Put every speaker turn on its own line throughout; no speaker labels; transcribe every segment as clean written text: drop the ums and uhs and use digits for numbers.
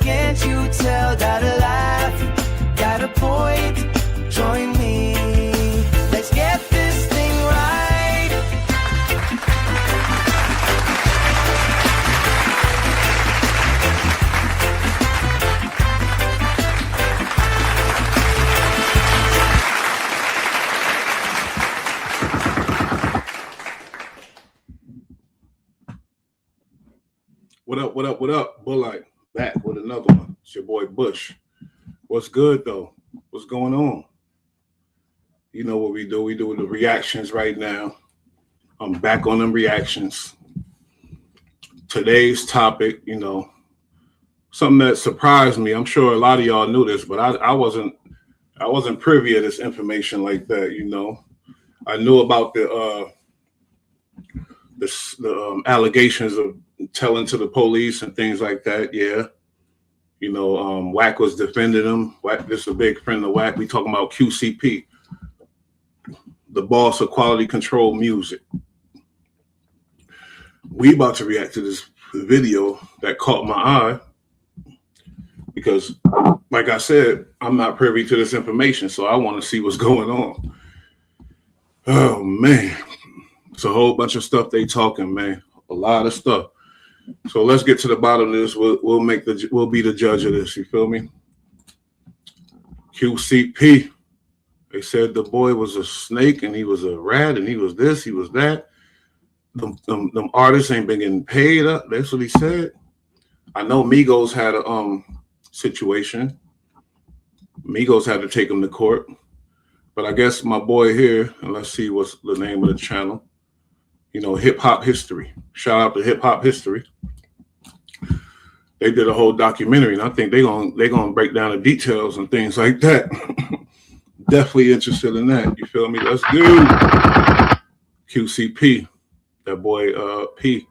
can't you tell? Got a laugh, got a point, join me. Let's get this thing right.
What up, what up, what up? Bullite back with another one. It's your boy Bush. What's good though? What's going on? You know what we do. We do the reactions right now. I'm back on them reactions. Today's topic, you know, something that surprised me. I'm sure a lot of y'all knew this, but I wasn't privy to this information like that, you know. I knew about the allegations of telling to the police and things like that. Yeah. You know, Wack was defending him. Wack, this is a big friend of Wack. We talking about QCP, the boss of quality control music. We about to react to this video that caught my eye because, like I said, I'm not privy to this information, so I want to see what's going on. Oh, man. It's a whole bunch of stuff they talking, man. A lot of stuff. So let's get to the bottom of this. We'll be the judge of this. You feel me? QCP. They said the boy was a snake and he was a rat and he was this, he was that. Them artists ain't been getting paid up. That's what he said. I know Migos had a situation. Migos had to take him to court. But I guess my boy here, and let's see what's the name of the channel. You know, Hip Hop History. Shout out to Hip Hop History. They did a whole documentary, and I think they're gonna break down the details and things like that. Definitely interested in that. You feel me? Let's do QCP. That boy P.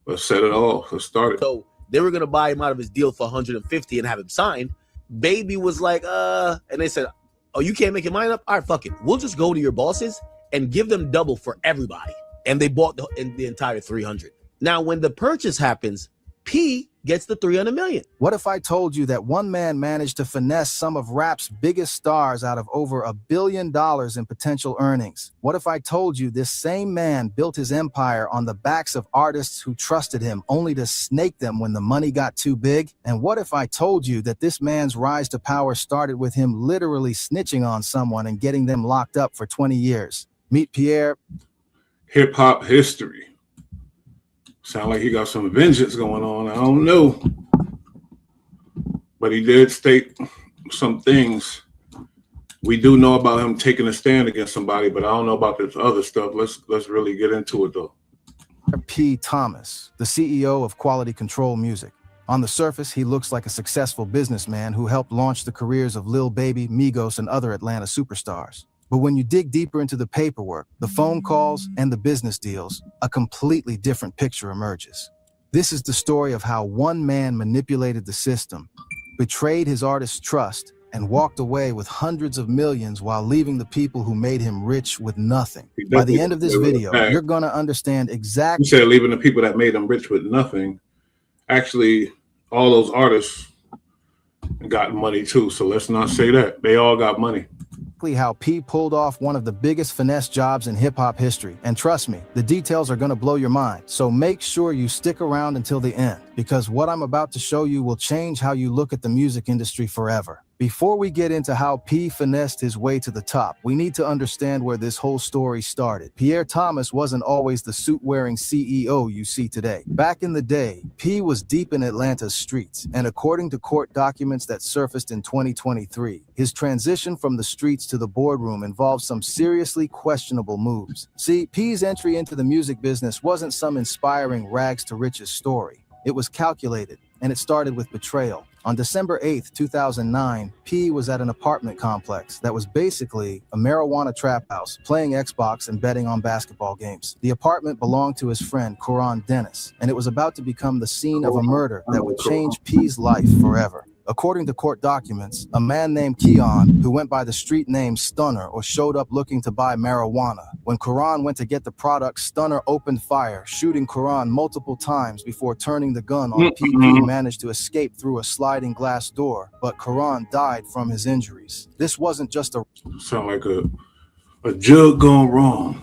Let's set it off. Let's start it.
So they were gonna buy him out of his deal for 150 and have him signed. Baby was like, and they said, oh, you can't make your mind up? All right, fuck it. We'll just go to your bosses and give them double for everybody. And they bought the entire 300. Now, when the purchase happens, P gets the 300 million.
What if I told you that one man managed to finesse some of rap's biggest stars out of over $1 billion in potential earnings? What if I told you this same man built his empire on the backs of artists who trusted him only to snake them when the money got too big? And what if I told you that this man's rise to power started with him literally snitching on someone and getting them locked up for 20 years? Meet Pierre.
Hip Hop History. Sound like he got some vengeance going on. I don't know. But he did state some things. We do know about him taking a stand against somebody, but I don't know about this other stuff. Let's really get into it though.
P. Thomas, the CEO of Quality Control Music. On the surface, he looks like a successful businessman who helped launch the careers of Lil Baby, Migos, and other Atlanta superstars. But when you dig deeper into the paperwork, the phone calls, and the business deals, a completely different picture emerges. This is the story of how one man manipulated the system, betrayed his artist's trust, and walked away with hundreds of millions while leaving the people who made him rich with nothing. By the end of this video, you're going to understand exactly.
You said leaving the people that made him rich with nothing. Actually, all those artists got money too, so let's not say that. They all got money.
How P pulled off one of the biggest finesse jobs in hip-hop history. And trust me, the details are going to blow your mind. So make sure you stick around until the end, because what I'm about to show you will change how you look at the music industry forever. Before we get into how P finessed his way to the top, we need to understand where this whole story started. Pierre Thomas wasn't always the suit-wearing CEO you see today. Back in the day, P was deep in Atlanta's streets, and according to court documents that surfaced in 2023, his transition from the streets to the boardroom involved some seriously questionable moves. See, P's entry into the music business wasn't some inspiring rags to riches story. It was calculated, and it started with betrayal. On December 8th, 2009, P was at an apartment complex that was basically a marijuana trap house, playing Xbox and betting on basketball games. The apartment belonged to his friend, Coron Dennis, and it was about to become the scene of a murder that would change P's life forever. According to court documents, a man named Keon, who went by the street name Stunner or showed up looking to buy marijuana. When Quran went to get the product, Stunner opened fire, shooting Quran multiple times before turning the gun on P. P managed to escape through a sliding glass door, but Quran died from his injuries. This wasn't just a...
Sound like a jug gone wrong.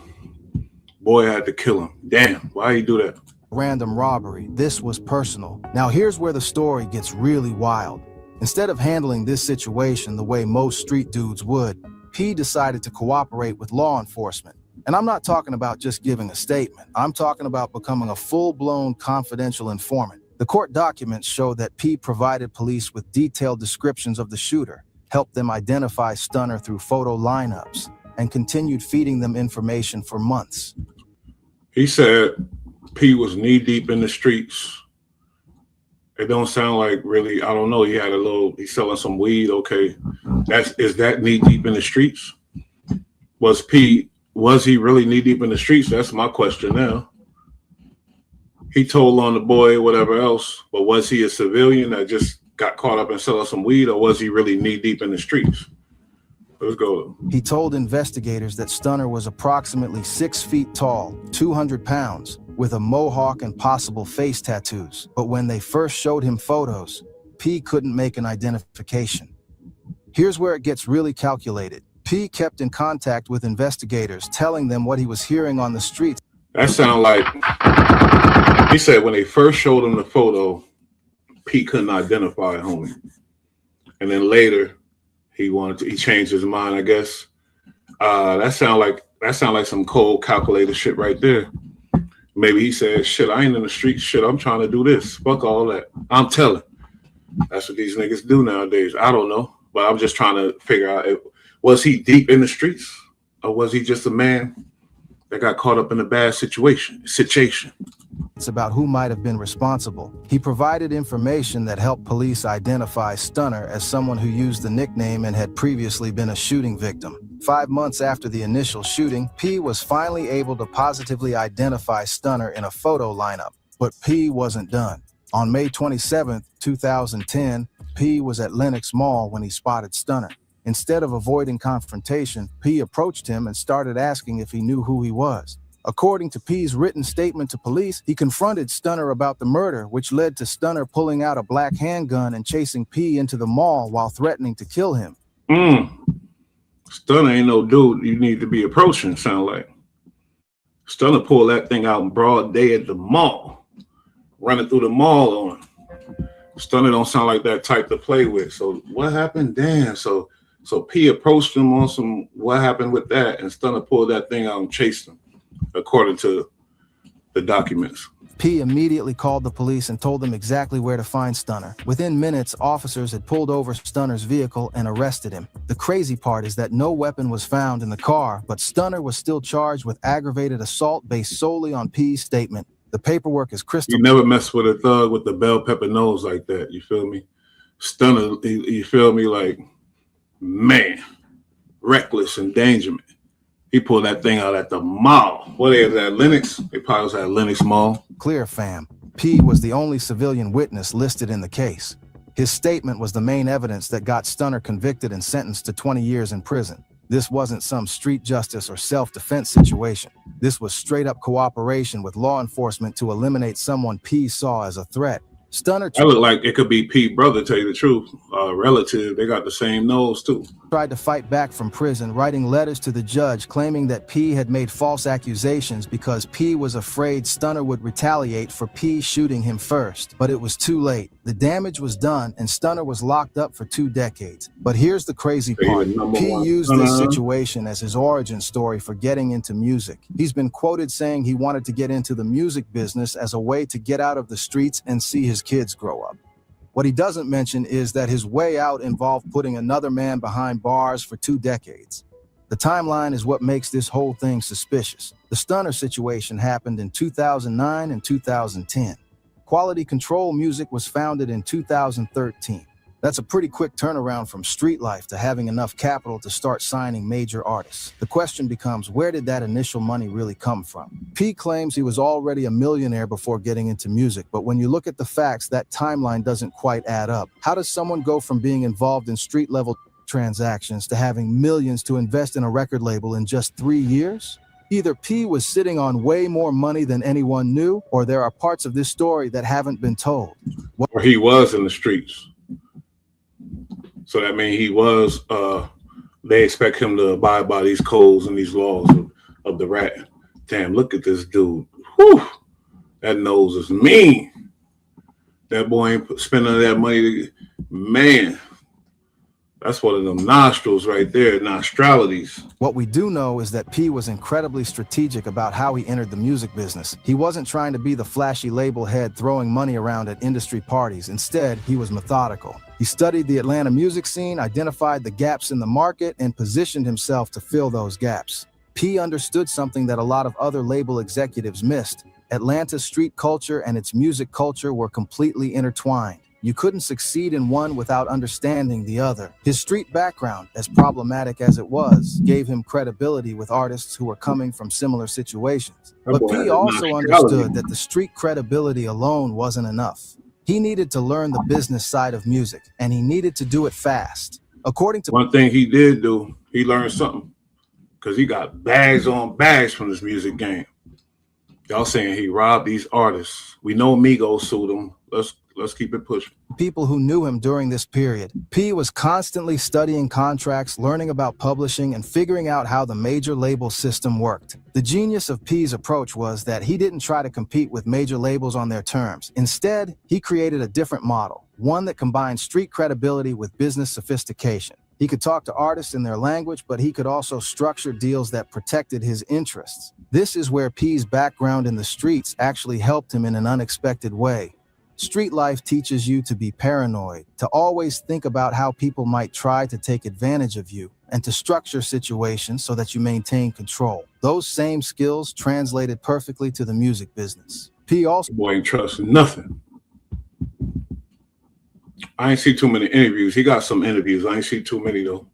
Boy had to kill him. Damn, why you do that?
random robbery. This was personal. Now here's where the story gets really wild. Instead of handling this situation the way most street dudes would, P decided to cooperate with law enforcement. And I'm not talking about just giving a statement. I'm talking about becoming a full-blown confidential informant. The court documents show that P provided police with detailed descriptions of the shooter, helped them identify Stunner through photo lineups, and continued feeding them information for months.
He said P was knee-deep in the streets. It don't sound like really, I don't know, he's selling some weed, okay. Is that knee-deep in the streets? Was he really knee-deep in the streets? That's my question now. He told on the boy, whatever else, but was he a civilian that just got caught up in selling some weed, or was he really knee-deep in the streets? Let's go.
He told investigators that Stunner was approximately 6 feet tall, 200 pounds, with a mohawk and possible face tattoos. But when they first showed him photos, P couldn't make an identification. Here's where it gets really calculated. P kept in contact with investigators, telling them what he was hearing on the streets.
That sounded like, he said when they first showed him the photo, P couldn't identify homie. And then later, he changed his mind, I guess. That sound like some cold calculator shit right there. Maybe he said, shit, I ain't in the street, shit, I'm trying to do this. Fuck all that. I'm telling. That's what these niggas do nowadays. I don't know, but I'm just trying to figure out, was he deep in the streets, or was he just a man that got caught up in a bad situation?
It's about who might have been responsible. He provided information that helped police identify Stunner as someone who used the nickname and had previously been a shooting victim. 5 months after the initial shooting, P was finally able to positively identify Stunner in a photo lineup. But P wasn't done. On May 27, 2010, P was at Lenox Mall when he spotted Stunner. Instead of avoiding confrontation, P approached him and started asking if he knew who he was. According to P's written statement to police, he confronted Stunner about the murder, which led to Stunner pulling out a black handgun and chasing P into the mall while threatening to kill him.
Stunner ain't no dude you need to be approaching, sound like. Stunner pulled that thing out in broad day at the mall, running through the mall on him. Stunner don't sound like that type to play with. So what happened? Damn. So P approached him on some, what happened with that? And Stunner pulled that thing out and chased him, according to the documents.
P immediately called the police and told them exactly where to find Stunner. Within minutes, officers had pulled over Stunner's vehicle and arrested him. The crazy part is that no weapon was found in the car, but Stunner was still charged with aggravated assault based solely on P's statement. The paperwork is crystal.
You never mess with a thug with the bell pepper nose like that, you feel me? Stunner, you feel me, like, man, reckless endangerment. He pulled that thing out at the mall. What is that, Lenox? They probably was at Lenox Mall.
Clear, fam. P was the only civilian witness listed in the case. His statement was the main evidence that got Stunner convicted and sentenced to 20 years in prison. This wasn't some street justice or self-defense situation. This was straight-up cooperation with law enforcement to eliminate someone P saw as a threat. Stunner
That looked like it could be P brother, tell you the truth. Relative, they got the same nose too.
Tried to fight back from prison, writing letters to the judge claiming that P had made false accusations because P was afraid Stunner would retaliate for P shooting him first. But it was too late. The damage was done and Stunner was locked up for 2 decades. But here's the crazy part. P used this situation as his origin story for getting into music. He's been quoted saying he wanted to get into the music business as a way to get out of the streets and see his kids grow up. What he doesn't mention is that his way out involved putting another man behind bars for 2 decades. The timeline is what makes this whole thing suspicious. The Stunner situation happened in 2009 and 2010. Quality Control Music was founded in 2013. That's a pretty quick turnaround from street life to having enough capital to start signing major artists. The question becomes, where did that initial money really come from? P claims he was already a millionaire before getting into music, but when you look at the facts, that timeline doesn't quite add up. How does someone go from being involved in street-level transactions to having millions to invest in a record label in just 3 years? Either P was sitting on way more money than anyone knew, or there are parts of this story that haven't been told.
Or he was in the streets. So that means he was, they expect him to abide by these codes and these laws of the rat. Damn, look at this dude. Whew, that nose is mean. That boy ain't spending that money. Man, that's one of them nostrils right there, nostralities.
What we do know is that P was incredibly strategic about how he entered the music business. He wasn't trying to be the flashy label head throwing money around at industry parties. Instead, he was methodical. He studied the Atlanta music scene, identified the gaps in the market, and positioned himself to fill those gaps. P understood something that a lot of other label executives missed. Atlanta's street culture and its music culture were completely intertwined. You couldn't succeed in one without understanding the other. His street background, as problematic as it was, gave him credibility with artists who were coming from similar situations. But P also understood that the street credibility alone wasn't enough. He needed to learn the business side of music, and he needed to do it fast. According to
one thing he did do, he learned something, because he got bags on bags from this music game. Y'all saying he robbed these artists. We know Migos sued him. Let's keep it pushing.
People who knew him during this period, P was constantly studying contracts, learning about publishing, and figuring out how the major label system worked. The genius of P's approach was that he didn't try to compete with major labels on their terms. Instead, he created a different model, one that combined street credibility with business sophistication. He could talk to artists in their language, but he could also structure deals that protected his interests. This is where P's background in the streets actually helped him in an unexpected way. Street life teaches you to be paranoid, to always think about how people might try to take advantage of you, and to structure situations so that you maintain control. Those same skills translated perfectly to the music business. P also
Boy ain't trusting nothing. I ain't see too many interviews. He got some interviews. I ain't see too many though.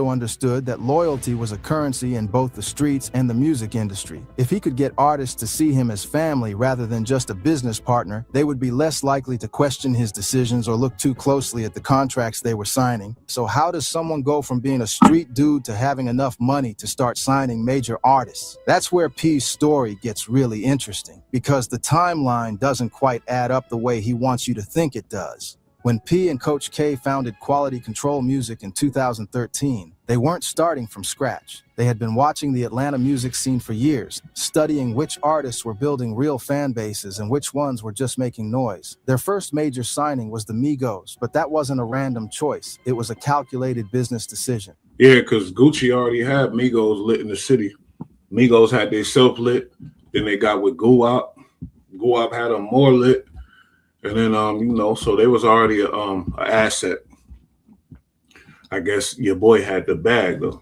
understood that loyalty was a currency in both the streets and the music industry. If he could get artists to see him as family rather than just a business partner, they would be less likely to question his decisions or look too closely at the contracts they were signing. So how does someone go from being a street dude to having enough money to start signing major artists? That's where P's story gets really interesting, because the timeline doesn't quite add up the way he wants you to think it does. When P and Coach K founded Quality Control Music in 2013, they weren't starting from scratch. They had been watching the Atlanta music scene for years, studying which artists were building real fan bases and which ones were just making noise. Their first major signing was the Migos, but that wasn't a random choice. It was a calculated business decision.
Yeah, because Gucci already had Migos lit in the city. Migos had their self lit, then they got with Guwap. Guwap had them more lit. And then, so they was already an asset. I guess your boy had the bag, though.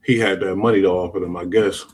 He had that money to offer them, I guess.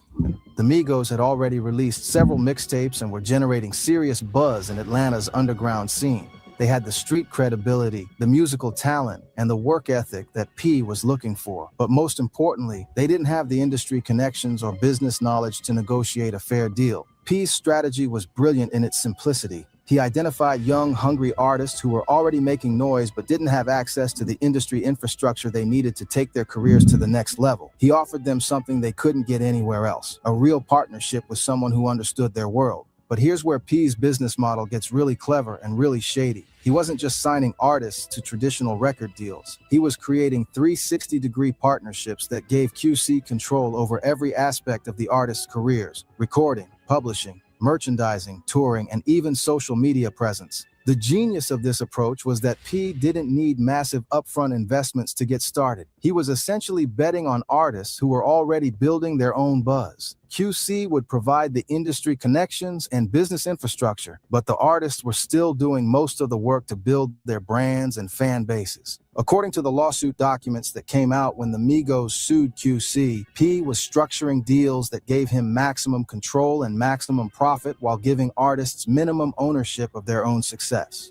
The Migos had already released several mixtapes and were generating serious buzz in Atlanta's underground scene. They had the street credibility, the musical talent, and the work ethic that P was looking for. But most importantly, they didn't have the industry connections or business knowledge to negotiate a fair deal. P's strategy was brilliant in its simplicity. He identified young, hungry artists who were already making noise but didn't have access to the industry infrastructure they needed to take their careers to the next level. He offered them something they couldn't get anywhere else, a real partnership with someone who understood their world. But here's where P's business model gets really clever and really shady. He wasn't just signing artists to traditional record deals. He was creating 360-degree partnerships that gave Ksoo control over every aspect of the artists' careers: recording, publishing, merchandising, touring, and even social media presence. The genius of this approach was that P didn't need massive upfront investments to get started. He was essentially betting on artists who were already building their own buzz. Ksoo would provide the industry connections and business infrastructure, but the artists were still doing most of the work to build their brands and fan bases. According to the lawsuit documents that came out when the Migos sued Ksoo, P was structuring deals that gave him maximum control and maximum profit while giving artists minimum ownership of their own success.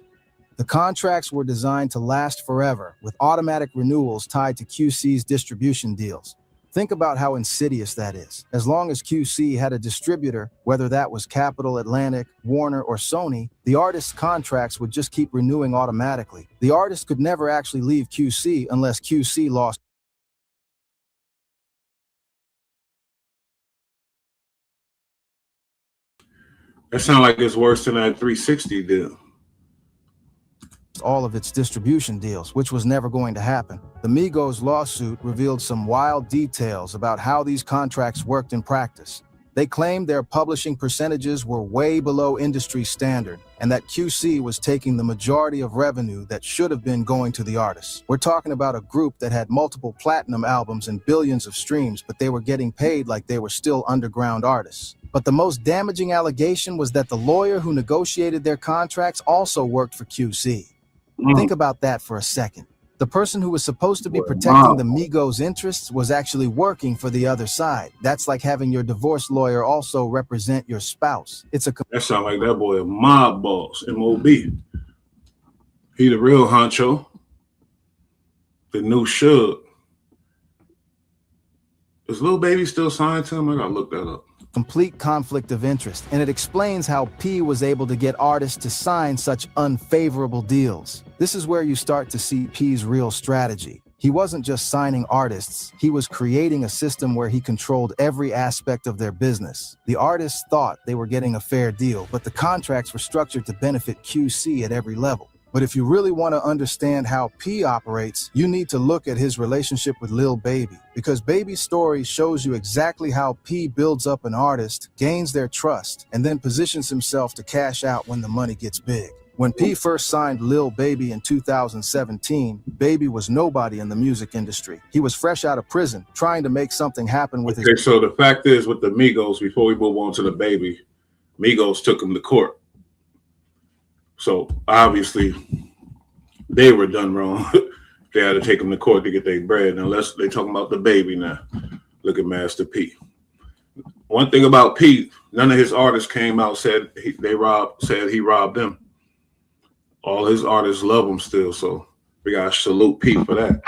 The contracts were designed to last forever, with automatic renewals tied to QC's distribution deals. Think about how insidious that is. As long as QC had a distributor, whether that was Capitol, Atlantic, Warner, or Sony, the artist's contracts would just keep renewing automatically. The artist could never actually leave QC unless QC lost
That sounds like it's worse than that 360 deal.
all of its distribution deals, which was never going to happen. The Migos lawsuit revealed some wild details about how these contracts worked in practice. They claimed their publishing percentages were way below industry standard, and that QC was taking the majority of revenue that should have been going to the artists. We're talking about a group that had multiple platinum albums and billions of streams, but they were getting paid like they were still underground artists. But the most damaging allegation was that the lawyer who negotiated their contracts also worked for QC. Think about that for a second. The person who was supposed to be protecting the Migos' interests was actually working for the other side. That's like having your divorce lawyer also represent your spouse.
That sound like that boy a mob boss, M.O.B. He the real honcho. The new Suge. Is Lil Baby still signed to him? I gotta look that up.
Complete conflict of interest, and it explains how P was able to get artists to sign such unfavorable deals. This is where you start to see P's real strategy. He wasn't just signing artists, he was creating a system where he controlled every aspect of their business. The artists thought they were getting a fair deal, but the contracts were structured to benefit QC at every level. But if you really want to understand how P operates, you need to look at his relationship with Lil Baby, because Baby's story shows you exactly how P builds up an artist, gains their trust, and then positions himself to cash out when the money gets big. When P first signed Lil Baby in 2017, Baby was nobody in the music industry. He was fresh out of prison, trying to make something happen with
his... So the fact is, with the Migos, before we move on to the Baby, Migos took him to court. So obviously they were done wrong. They had to take them to court to get their bread. Unless they talking about the Baby now. Look at Master P. One thing about P, none of his artists came out said he robbed them. All his artists love him still. So we gotta salute P for that.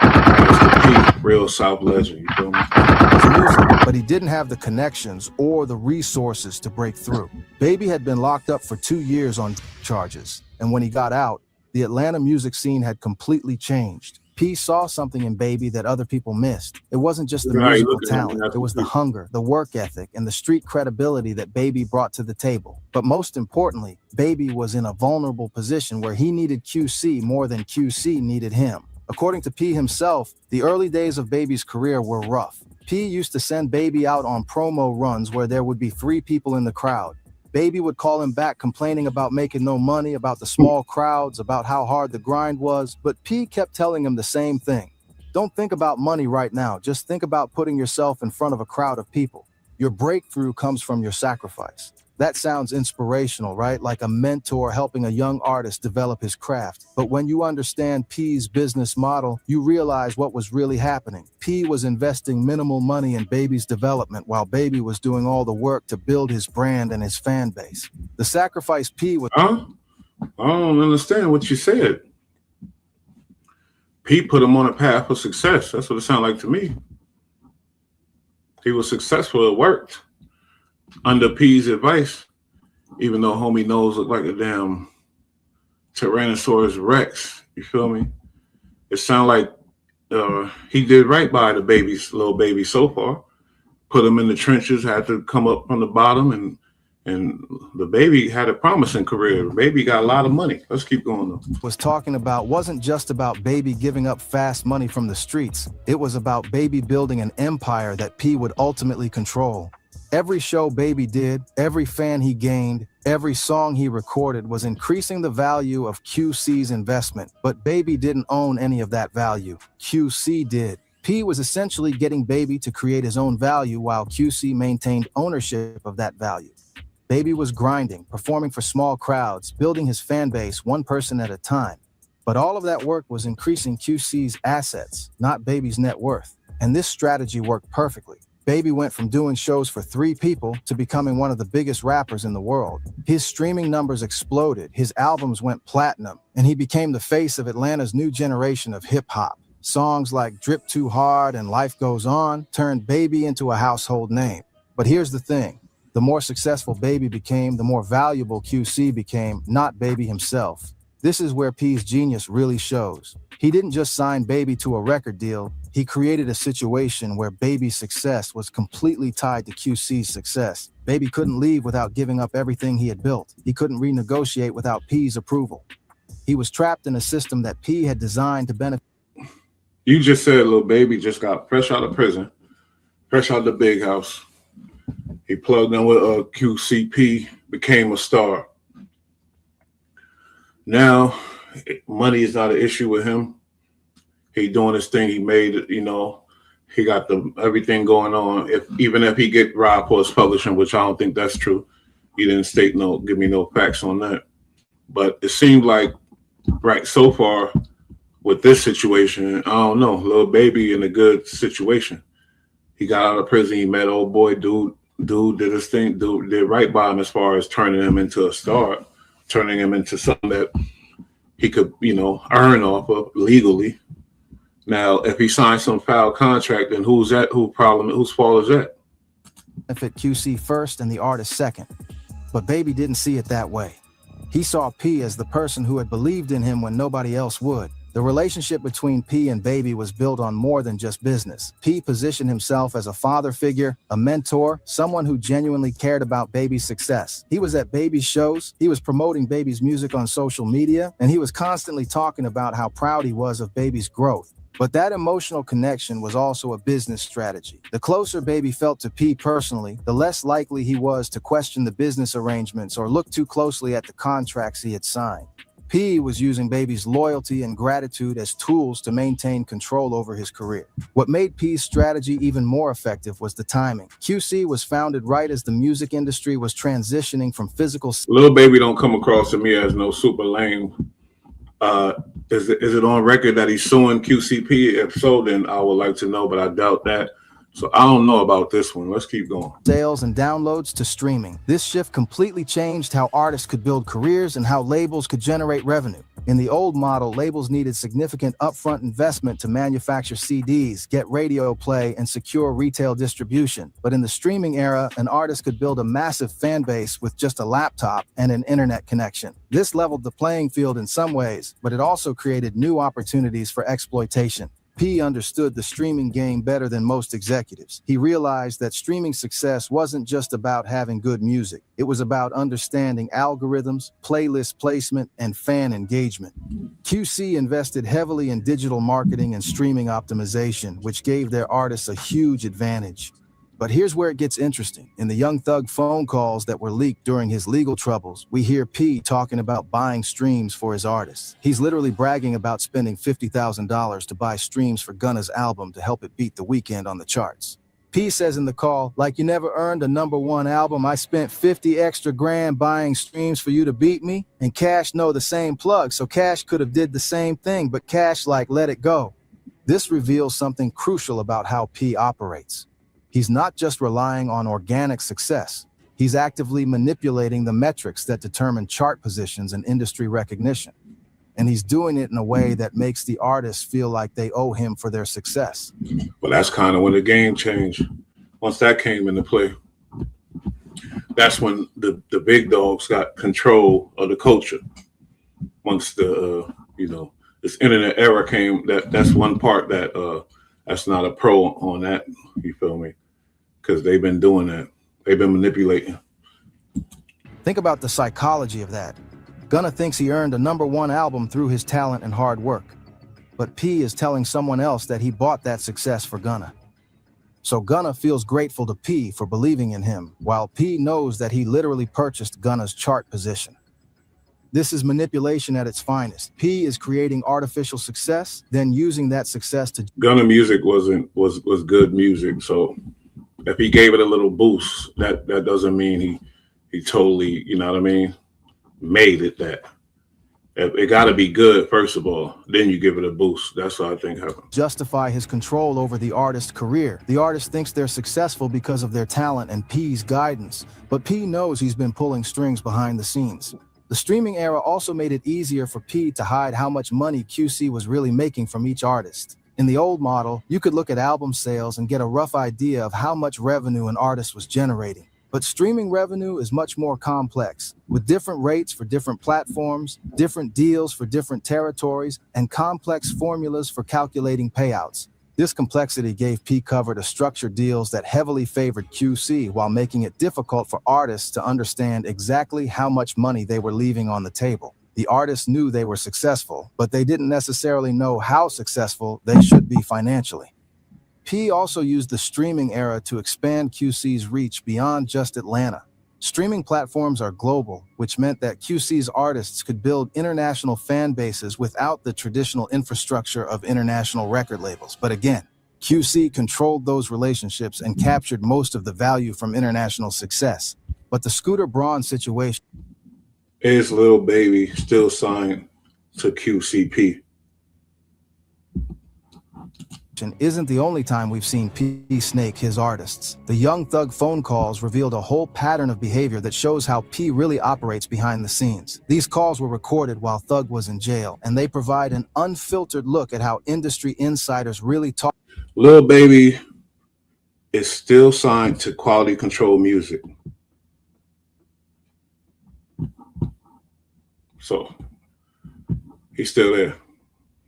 Master P, real South legend. You feel me?
But he didn't have the connections or the resources to break through. Baby had been locked up for 2 years on charges, and when he got out, the Atlanta music scene had completely changed. P saw something in Baby that other people missed. It wasn't just the musical talent, it was the hunger, the work ethic, and the street credibility that Baby brought to the table. But most importantly, Baby was in a vulnerable position where he needed QC more than QC needed him. According to P himself, the early days of Baby's career were rough. P used to send Baby out on promo runs where there would be 3 people in the crowd. Baby would call him back complaining about making no money, about the small crowds, about how hard the grind was, but P kept telling him the same thing. Don't think about money right now, just think about putting yourself in front of a crowd of people. Your breakthrough comes from your sacrifice. That sounds inspirational, right? Like a mentor helping a young artist develop his craft. But when you understand P's business model, you realize what was really happening. P was investing minimal money in Baby's development while Baby was doing all the work to build his brand and his fan base. The sacrifice P was...
Huh? I don't understand what you said. P put him on a path for success. That's what it sounded like to me. He was successful. It worked. Under P's advice, even though homie nose looked like a damn Tyrannosaurus Rex, you feel me? It sounded like he did right by the Lil Baby so far. Put him in the trenches, had to come up from the bottom, and the Baby had a promising career. Baby got a lot of money. Let's keep going though.
Was talking about wasn't just about Baby giving up fast money from the streets. It was about Baby building an empire that P would ultimately control. Every show Baby did, every fan he gained, every song he recorded was increasing the value of QC's investment, but Baby didn't own any of that value. QC did. P was essentially getting Baby to create his own value while QC maintained ownership of that value. Baby was grinding, performing for small crowds, building his fan base one person at a time. But all of that work was increasing QC's assets, not Baby's net worth. And this strategy worked perfectly. Baby went from doing shows for 3 people to becoming one of the biggest rappers in the world. His streaming numbers exploded, his albums went platinum, and he became the face of Atlanta's new generation of hip-hop. Songs like Drip Too Hard and Life Goes On turned Baby into a household name. But here's the thing. The more successful Baby became, the more valuable QC became, not Baby himself. This is where P's genius really shows. He didn't just sign Baby to a record deal, he created a situation where Baby's success was completely tied to QC's success. Baby couldn't leave without giving up everything he had built. He couldn't renegotiate without P's approval. He was trapped in a system that P had designed to benefit.
You just said Lil Baby just got fresh out of prison, fresh out of the big house. He plugged in with QCP, became a star. Now, money is not an issue with him. He doing his thing. He made it, you know. He got everything going on. Even if he get robbed for his publishing, which I don't think that's true. He didn't give me no facts on that. But it seemed like right so far with this situation, I don't know, Lil Baby in a good situation. He got out of prison. He met old boy dude did his thing. Dude did right by him as far as turning him into a star, turning him into something that he could, you know, earn off of legally. Now, if he signs some foul contract, then whose fault is that?
Benefit QC first and the artist second. But Baby didn't see it that way. He saw P as the person who had believed in him when nobody else would. The relationship between P and Baby was built on more than just business. P positioned himself as a father figure, a mentor, someone who genuinely cared about Baby's success. He was at Baby's shows, he was promoting Baby's music on social media, and he was constantly talking about how proud he was of Baby's growth. But that emotional connection was also a business strategy. The closer Baby felt to P personally, the less likely he was to question the business arrangements or look too closely at the contracts he had signed. P was using Baby's loyalty and gratitude as tools to maintain control over his career. What made P's strategy even more effective was the timing. QC was founded right as the music industry was transitioning from physical.
Lil Baby don't come across to me as no super lame. Is it on record that he's suing QCP? If so, then I would like to know, but I doubt that. So I don't know about this one. Let's keep going.
Sales and downloads to streaming. This shift completely changed how artists could build careers and how labels could generate revenue. In the old model, labels needed significant upfront investment to manufacture CDs, get radio play, and secure retail distribution. But in the streaming era, an artist could build a massive fan base with just a laptop and an internet connection. This leveled the playing field in some ways, but it also created new opportunities for exploitation. P understood the streaming game better than most executives. He realized that streaming success wasn't just about having good music. It was about understanding algorithms, playlist placement, and fan engagement. QC invested heavily in digital marketing and streaming optimization, which gave their artists a huge advantage. But here's where it gets interesting. In the Young Thug phone calls that were leaked during his legal troubles, we hear P talking about buying streams for his artists. He's literally bragging about spending $50,000 to buy streams for Gunna's album to help it beat The Weeknd on the charts. P says in the call, like you never earned a #1 album, I spent 50 extra grand buying streams for you to beat me, and Cash know the same plug, so Cash could have did the same thing, but Cash like let it go. This reveals something crucial about how P operates. He's not just relying on organic success. He's actively manipulating the metrics that determine chart positions and industry recognition. And he's doing it in a way that makes the artists feel like they owe him for their success.
Well, that's kind of when the game changed. Once that came into play, that's when the big dogs got control of the culture. Once the this internet era came, that's one part that that's not a pro on that, you feel me? Because they've been doing that. They've been manipulating.
Think about the psychology of that. Gunna thinks he earned a #1 album through his talent and hard work. But P is telling someone else that he bought that success for Gunna. So Gunna feels grateful to P for believing in him, while P knows that he literally purchased Gunna's chart position. This is manipulation at its finest. P is creating artificial success, then using that success to.
Gunna music was good music. So if he gave it a little boost, that doesn't mean he totally, you know what I mean, made it that. It got to be good first of all. Then you give it a boost. That's what I think happened.
Justify his control over the artist's career. The artist thinks they're successful because of their talent and P's guidance, but P knows he's been pulling strings behind the scenes. The streaming era also made it easier for P to hide how much money QC was really making from each artist. In the old model, you could look at album sales and get a rough idea of how much revenue an artist was generating. But streaming revenue is much more complex, with different rates for different platforms, different deals for different territories, and complex formulas for calculating payouts. This complexity gave P Cover to structure deals that heavily favored QC while making it difficult for artists to understand exactly how much money they were leaving on the table. The artists knew they were successful, but they didn't necessarily know how successful they should be financially. P also used the streaming era to expand QC's reach beyond just Atlanta. Streaming platforms are global, which meant that QC's artists could build international fan bases without the traditional infrastructure of international record labels. But again, QC controlled those relationships and captured most of the value from international success. But the Scooter Braun situation
Is Lil Baby still signed to QCP?
isn't the only time we've seen P snake his artists. The Young Thug phone calls revealed a whole pattern of behavior that shows how P really operates behind the scenes. These calls were recorded while Thug was in jail, and they provide an unfiltered look at how industry insiders really talk.
Lil Baby is still signed to Quality Control Music. So he's still there,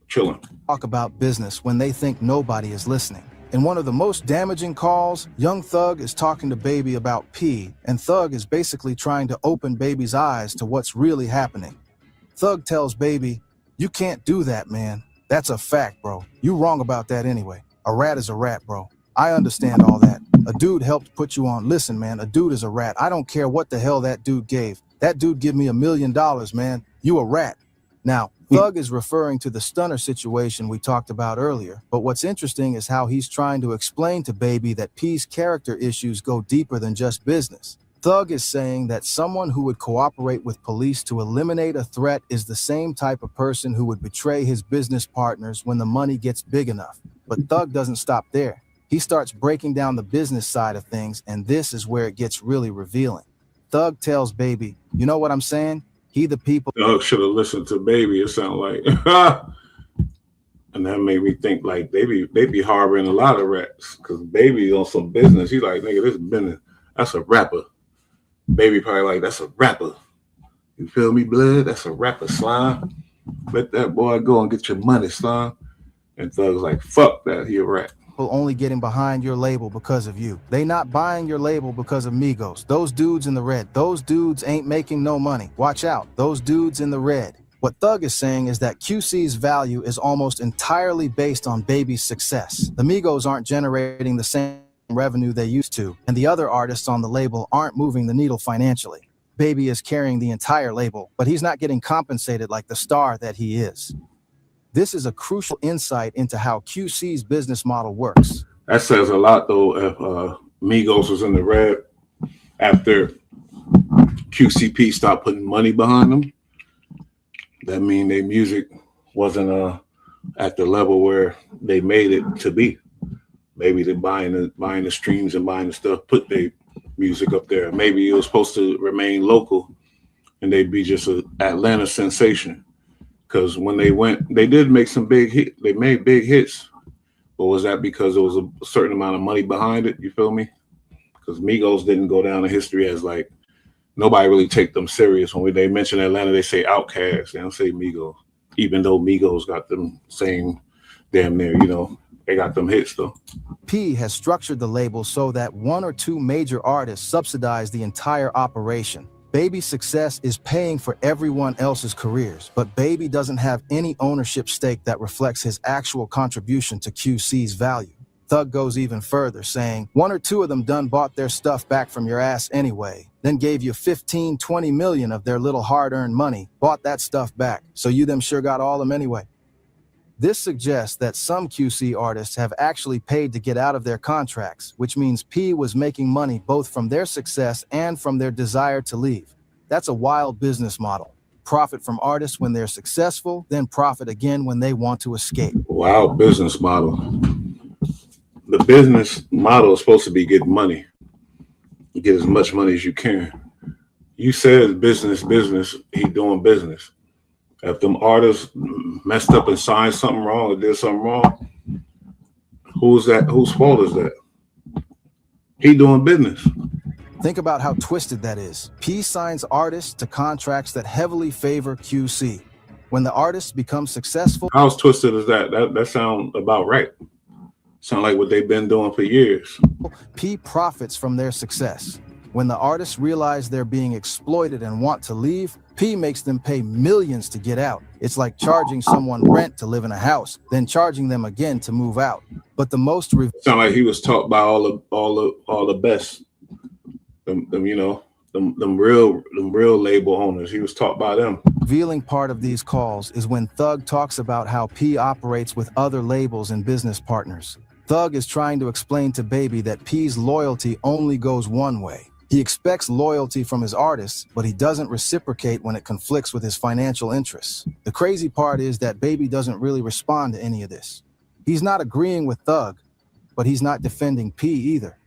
chilling.
Talk about business when they think nobody is listening. In one of the most damaging calls, Young Thug is talking to Baby about P, and Thug is basically trying to open Baby's eyes to what's really happening. Thug tells Baby, "You can't do that, man. That's a fact, bro. You wrong about that anyway. A rat is a rat, bro. I understand all that. A dude helped put you on. Listen, man, a dude is a rat. I don't care what the hell that dude gave. That dude give me $1 million, man. You a rat." Now, Thug is referring to the stunner situation we talked about earlier, but what's interesting is how he's trying to explain to Baby that P's character issues go deeper than just business. Thug is saying that someone who would cooperate with police to eliminate a threat is the same type of person who would betray his business partners when the money gets big enough. But Thug doesn't stop there. He starts breaking down the business side of things, and this is where it gets really revealing. Thug tells Baby, "You know what I'm saying? He the people."
Thug should have listened to Baby. It sounded like, and that made me think like they be harboring a lot of rats because Baby's on some business. He like, nigga, this business. That's a rapper. Baby probably like, that's a rapper. You feel me, blood? That's a rapper, slime. Let that boy go and get your money, slime. And Thug's like, fuck that, he a rat.
Only getting behind your label because of you. They not buying your label because of Migos. Those dudes in the red, those dudes ain't making no money. Watch out, those dudes in the red. What Thug is saying is that QC's value is almost entirely based on Baby's success. The Migos aren't generating the same revenue they used to, and the other artists on the label aren't moving the needle financially. Baby is carrying the entire label, but he's not getting compensated like the star that he is. This is a crucial insight into how QC's business model works.
That says a lot, though, if Migos was in the red after QCP stopped putting money behind them. That means their music wasn't at the level where they made it to be. Maybe they're buying the streams and buying the stuff, put their music up there. Maybe it was supposed to remain local and they'd be just an Atlanta sensation. Because when they did make some big hits. They made big hits. But was that because there was a certain amount of money behind it? You feel me? Because Migos didn't go down in history as like, nobody really take them serious. When they mention Atlanta, they say Outkast. They don't say Migos. Even though Migos got them same damn near, they got them hits though.
P has structured the label so that one or two major artists subsidize the entire operation. Baby's success is paying for everyone else's careers, but Baby doesn't have any ownership stake that reflects his actual contribution to QC's value. Thug goes even further, saying, "One or two of them done bought their stuff back from your ass anyway, then gave you 15, 20 million of their little hard-earned money, bought that stuff back, so you them sure got all them anyway." This suggests that some QC artists have actually paid to get out of their contracts, which means P was making money both from their success and from their desire to leave. That's a wild business model. Profit from artists when they're successful, then profit again when they want to escape.
Wow, business model. The business model is supposed to be get money. You get as much money as you can. You said business, he doing business. If them artists messed up and signed something wrong or did something wrong, who's that? Whose fault is that? He doing business.
Think about how twisted that is. P signs artists to contracts that heavily favor QC. When the artists become successful,
How twisted is that? That sound about right. Sound like what they've been doing for years.
P profits from their success. When the artists realize they're being exploited and want to leave, P makes them pay millions to get out. It's like charging someone rent to live in a house, then charging them again to move out. But the most
sound like he was taught by all the best. Them real label owners. He was taught by them.
revealing part of these calls is when Thug talks about how P operates with other labels and business partners. Thug is trying to explain to Baby that P's loyalty only goes one way. He expects loyalty from his artists, but he doesn't reciprocate when it conflicts with his financial interests. The crazy part is that Baby doesn't really respond to any of this. He's not agreeing with Thug, but he's not defending P either.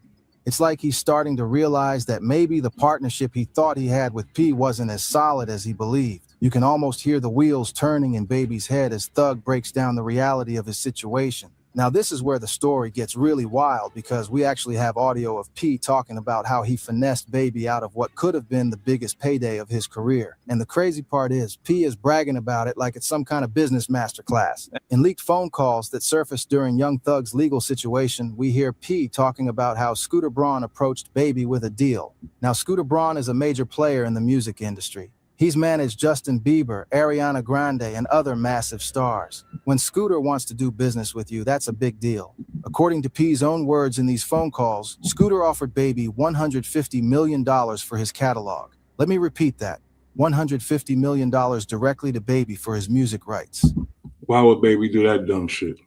It's like he's starting to realize that maybe the partnership he thought he had with P wasn't as solid as he believed. You can almost hear the wheels turning in Baby's head as Thug breaks down the reality of his situation. Now, this is where the story gets really wild because we actually have audio of P talking about how he finessed Baby out of what could have been the biggest payday of his career. And the crazy part is, P is bragging about it like it's some kind of business masterclass. In leaked phone calls that surfaced during Young Thug's legal situation, we hear P talking about how Scooter Braun approached Baby with a deal. Now, Scooter Braun is a major player in the music industry. He's managed Justin Bieber, Ariana Grande, and other massive stars. When Scooter wants to do business with you, that's a big deal. According to P's own words in these phone calls, Scooter offered Baby $150 million for his catalog. Let me repeat that. $150 million directly to Baby for his music rights.
Why would Baby do that dumb shit?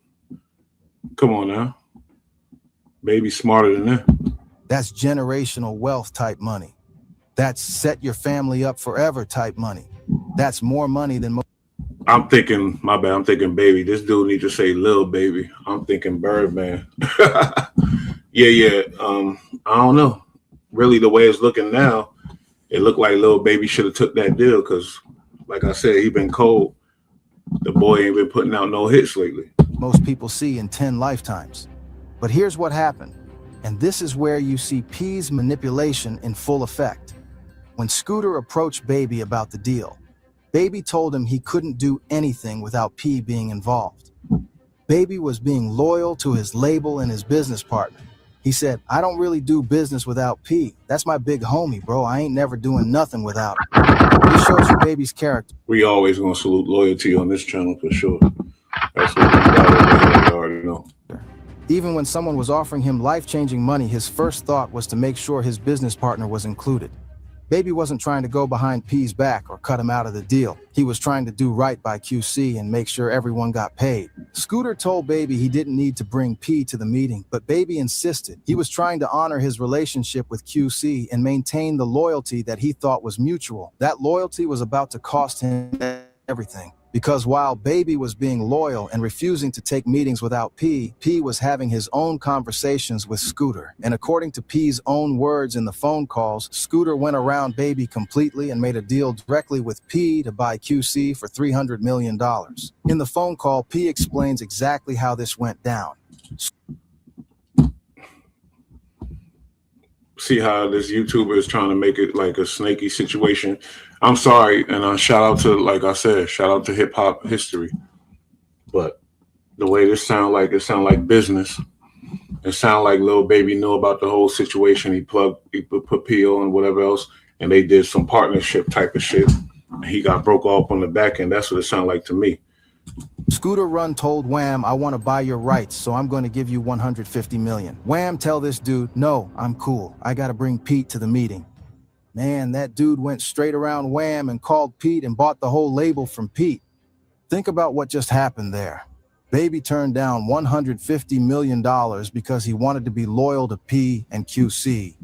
Come on now. Baby's smarter than that.
That's generational wealth type money. That's set your family up forever type money. That's more money than
I'm thinking, my bad, I'm thinking Baby. This dude needs to say Lil Baby. I'm thinking Birdman. Yeah. I don't know. Really, the way it's looking now, it looked like Lil Baby should have took that deal because, like I said, he been cold. The boy ain't been putting out no hits lately.
most people see in 10 lifetimes. But here's what happened. And this is where you see P's manipulation in full effect. When Scooter approached Baby about the deal, Baby told him he couldn't do anything without P being involved. Baby was being loyal to his label and his business partner. He said, I don't really do business without P. That's my big homie, bro. I ain't never doing nothing without him. This shows you Baby's character.
We always gonna salute loyalty on this channel for sure. That's what we already know.
Even when someone was offering him life-changing money, his first thought was to make sure his business partner was included. Baby wasn't trying to go behind P's back or cut him out of the deal. He was trying to do right by QC and make sure everyone got paid. Scooter told Baby he didn't need to bring P to the meeting, but Baby insisted. He was trying to honor his relationship with QC and maintain the loyalty that he thought was mutual. That loyalty was about to cost him everything. Because while Baby was being loyal and refusing to take meetings without P, P was having his own conversations with Scooter. And according to P's own words in the phone calls, Scooter went around Baby completely and made a deal directly with P to buy QC for $300 million. In the phone call, P explains exactly how this went down.
See how this YouTuber is trying to make it like a snaky situation. I'm sorry, and shout out to, like I said, shout out to hip hop history. But the way this sound like business. It sound like Lil Baby knew about the whole situation. He put P.O. and whatever else, and they did some partnership type of shit. And he got broke off on the back end. That's what it sounded like to me.
Scooter Run told Wham, I want to buy your rights, so I'm going to give you $150 million. Wham tell this dude, no, I'm cool. I got to bring Pete to the meeting. Man, that dude went straight around Wham and called Pete and bought the whole label from Pete. Think about what just happened there. Baby turned down $150 million because he wanted to be loyal to P and QC.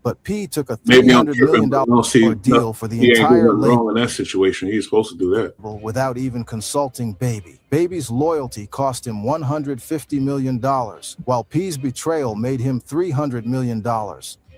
But P took a
Maybe I'm
$300
tripping,
million
but I don't see
deal for the
he ain't doing
entire
nothing
label
wrong in that situation. He's supposed to do that.
without even consulting Baby. Baby's loyalty cost him $150 million, while P's betrayal made him $300 million.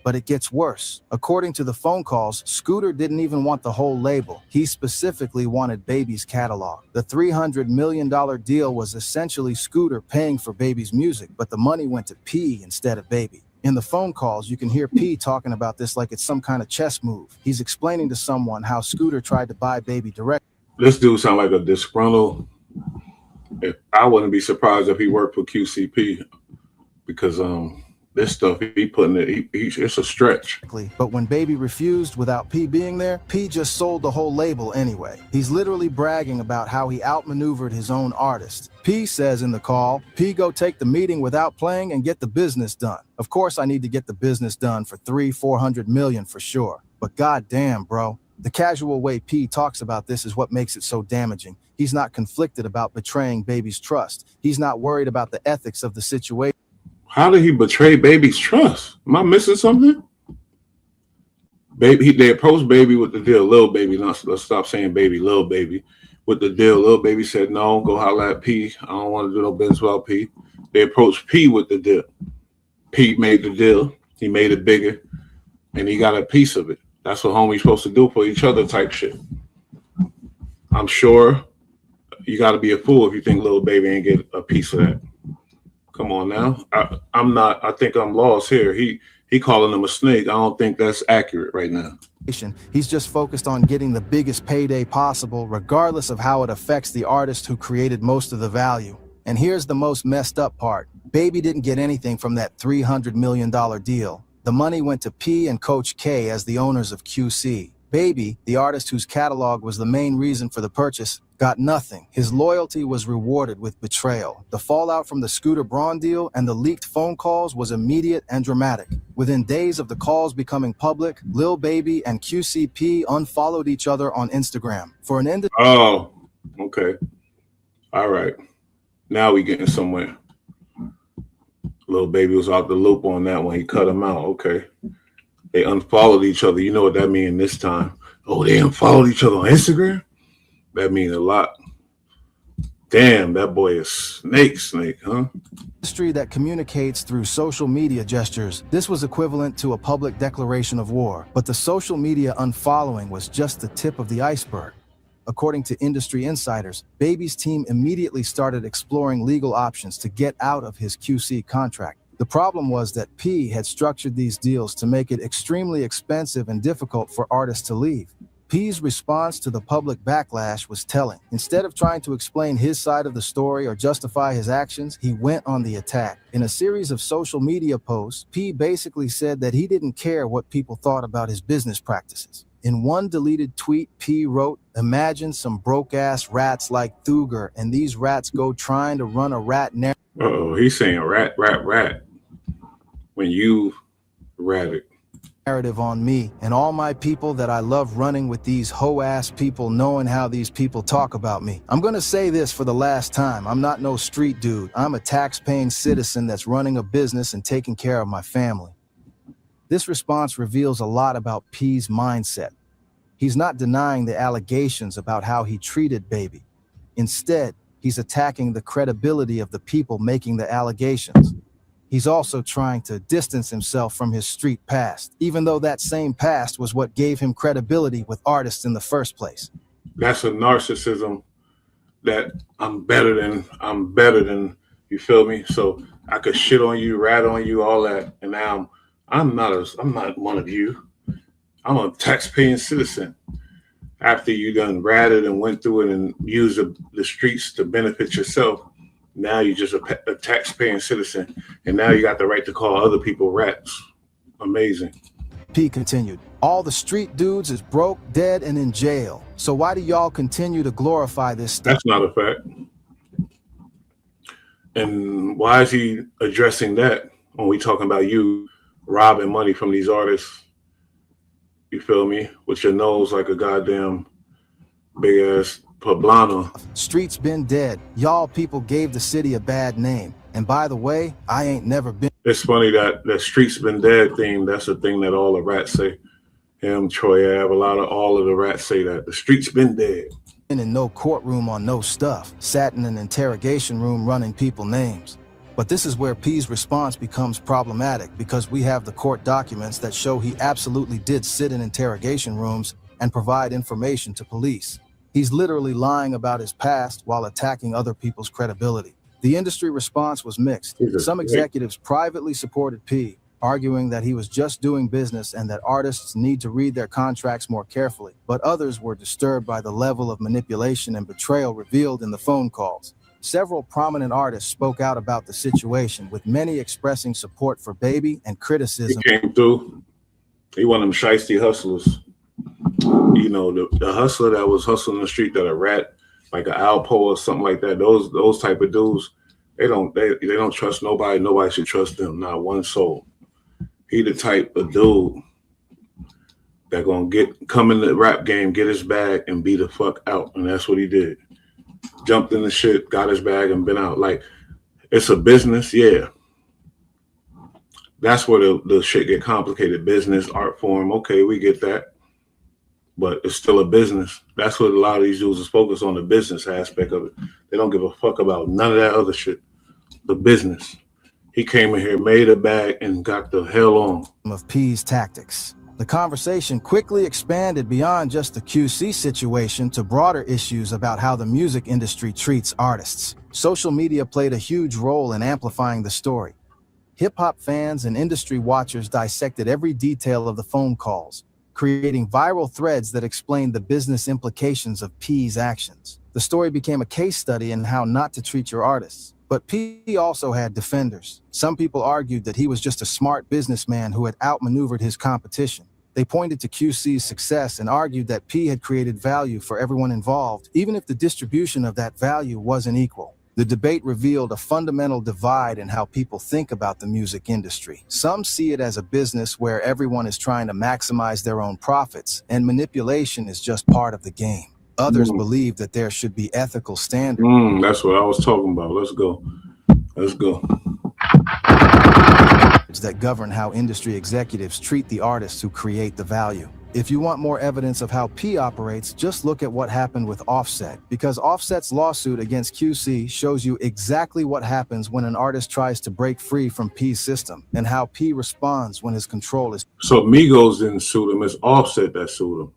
But it gets worse. According to the phone calls, Scooter didn't even want the whole label. He specifically wanted Baby's catalog. The $300 million deal was essentially Scooter paying for Baby's music, but the money went to P instead of Baby. In the phone calls, you can hear P talking about this like it's some kind of chess move. He's explaining to someone how Scooter tried to buy Baby direct.
This dude sound like a disgruntled. I wouldn't be surprised if he worked for QCP because this stuff he putting it, it's a stretch.
But when Baby refused without P being there, P just sold the whole label anyway. He's literally bragging about how he outmaneuvered his own artist. P says in the call, P go take the meeting without playing and get the business done. Of course I need to get the business done for $300-400 million for sure. But goddamn, bro. The casual way P talks about this is what makes it so damaging. He's not conflicted about betraying Baby's trust. He's not worried about the ethics of the situation.
How did he betray Baby's trust? Am I missing something? Baby, they approached Baby with the deal. Lil Baby, let's stop saying Baby, Lil Baby. With the deal, Lil Baby said, no, go holler at P. I don't want to do no business without P. They approached P with the deal. P made the deal. He made it bigger, and he got a piece of it. That's what homies supposed to do for each other type shit. I'm sure you got to be a fool if you think Lil Baby ain't get a piece of that. Come on now. I'm not. I think I'm lost here. He calling him a snake. I don't think that's accurate right now.
He's just focused on getting the biggest payday possible, regardless of how it affects the artist who created most of the value. And here's the most messed up part. Baby didn't get anything from that $300 million deal. The money went to P and Coach K as the owners of QC. Baby, the artist whose catalog was the main reason for the purchase, got nothing. His loyalty was rewarded with betrayal. The fallout from the Scooter Braun deal and the leaked phone calls was immediate and dramatic. Within days of the calls becoming public, Lil Baby and QCP unfollowed each other on Instagram. For an end.
Oh, okay. All right. Now we getting somewhere. Lil Baby was out the loop on that one. He cut him out. Okay. They unfollowed each other. You know what that means this time. Oh, they unfollowed each other on Instagram? That means a lot. Damn, that boy is snake, huh?
Industry that communicates through social media gestures. This was equivalent to a public declaration of war, but the social media unfollowing was just the tip of the iceberg. According to industry insiders, Baby's team immediately started exploring legal options to get out of his QC contract. The problem was that P had structured these deals to make it extremely expensive and difficult for artists to leave. P's response to the public backlash was telling. Instead of trying to explain his side of the story or justify his actions, he went on the attack. In a series of social media posts, P basically said that he didn't care what people thought about his business practices. In one deleted tweet, P wrote, "Imagine some broke-ass rats like Thuger, and these rats go trying to run a rat narrative."
Uh-oh, he's saying rat. When you ratted.
On me and all my people that I love running with these hoe-ass people, knowing how these people talk about me. I'm gonna say this for the last time. I'm not no street dude. I'm a tax-paying citizen that's running a business and taking care of my family. This response reveals a lot about P's mindset. He's not denying the allegations about how he treated Baby. Instead, he's attacking the credibility of the people making the allegations. He's also trying to distance himself from his street past, even though that same past was what gave him credibility with artists in the first place.
That's a narcissism that I'm better than, you feel me? So I could shit on you, rat on you, all that. And now I'm not one of you. I'm a tax-paying citizen. After you done ratted and went through it and used the streets to benefit yourself, now you're just a tax-paying citizen, and now you got the right to call other people rats. Amazing.
P continued, "All the street dudes is broke, dead, and in jail. So why do y'all continue to glorify this stuff?"
That's not a fact. And why is he addressing that when we talking about you robbing money from these artists? You feel me? With your nose like a goddamn big ass poblano.
Streets been dead. Y'all people gave the city a bad name. And by the way, I ain't never been
It's funny that the streets been dead theme. That's the thing that all the rats say. Him, Troy Ave, all of the rats say that the streets been dead.
in no courtroom on no stuff, sat in an interrogation room running people names. But this is where P's response becomes problematic, because we have the court documents that show he absolutely did sit in interrogation rooms and provide information to police. He's literally lying about his past while attacking other people's credibility. The industry response was mixed. Some executives privately supported P, arguing that he was just doing business and that artists need to read their contracts more carefully. But others were disturbed by the level of manipulation and betrayal revealed in the phone calls. Several prominent artists spoke out about the situation, with many expressing support for Baby and criticism.
He came through. He one of them shiesty hustlers. You know, the hustler that was hustling the street, that a rat, like an Alpo or something like that. Those type of dudes, they don't trust nobody. Nobody should trust them, not one soul. He the type of dude that gonna come in the rap game, get his bag, and be the fuck out. And that's what he did. Jumped in the shit, got his bag, and been out. Like, it's a business, yeah. That's where the shit get complicated. Business, art form, okay, we get that. But it's still a business. That's what a lot of these dudes is focused on, the business aspect of it. They don't give a fuck about none of that other shit. The business. He came in here, made a bag, and got the hell on.
Of P's tactics. The conversation quickly expanded beyond just the QC situation to broader issues about how the music industry treats artists. Social media played a huge role in amplifying the story. Hip-hop fans and industry watchers dissected every detail of the phone calls, creating viral threads that explained the business implications of P's actions. The story became a case study in how not to treat your artists. But P also had defenders. Some people argued that he was just a smart businessman who had outmaneuvered his competition. They pointed to QC's success and argued that P had created value for everyone involved, even if the distribution of that value wasn't equal. The debate revealed a fundamental divide in how people think about the music industry. Some see it as a business where everyone is trying to maximize their own profits, and manipulation is just part of the game. Others believe that there should be ethical standards.
That's what I was talking about. Let's go.
That govern how industry executives treat the artists who create the value. If you want more evidence of how P operates, just look at what happened with Offset, because Offset's lawsuit against QC shows you exactly what happens when an artist tries to break free from P's system, and how P responds when his control is.
So Migos didn't sue him. It's Offset that sued him.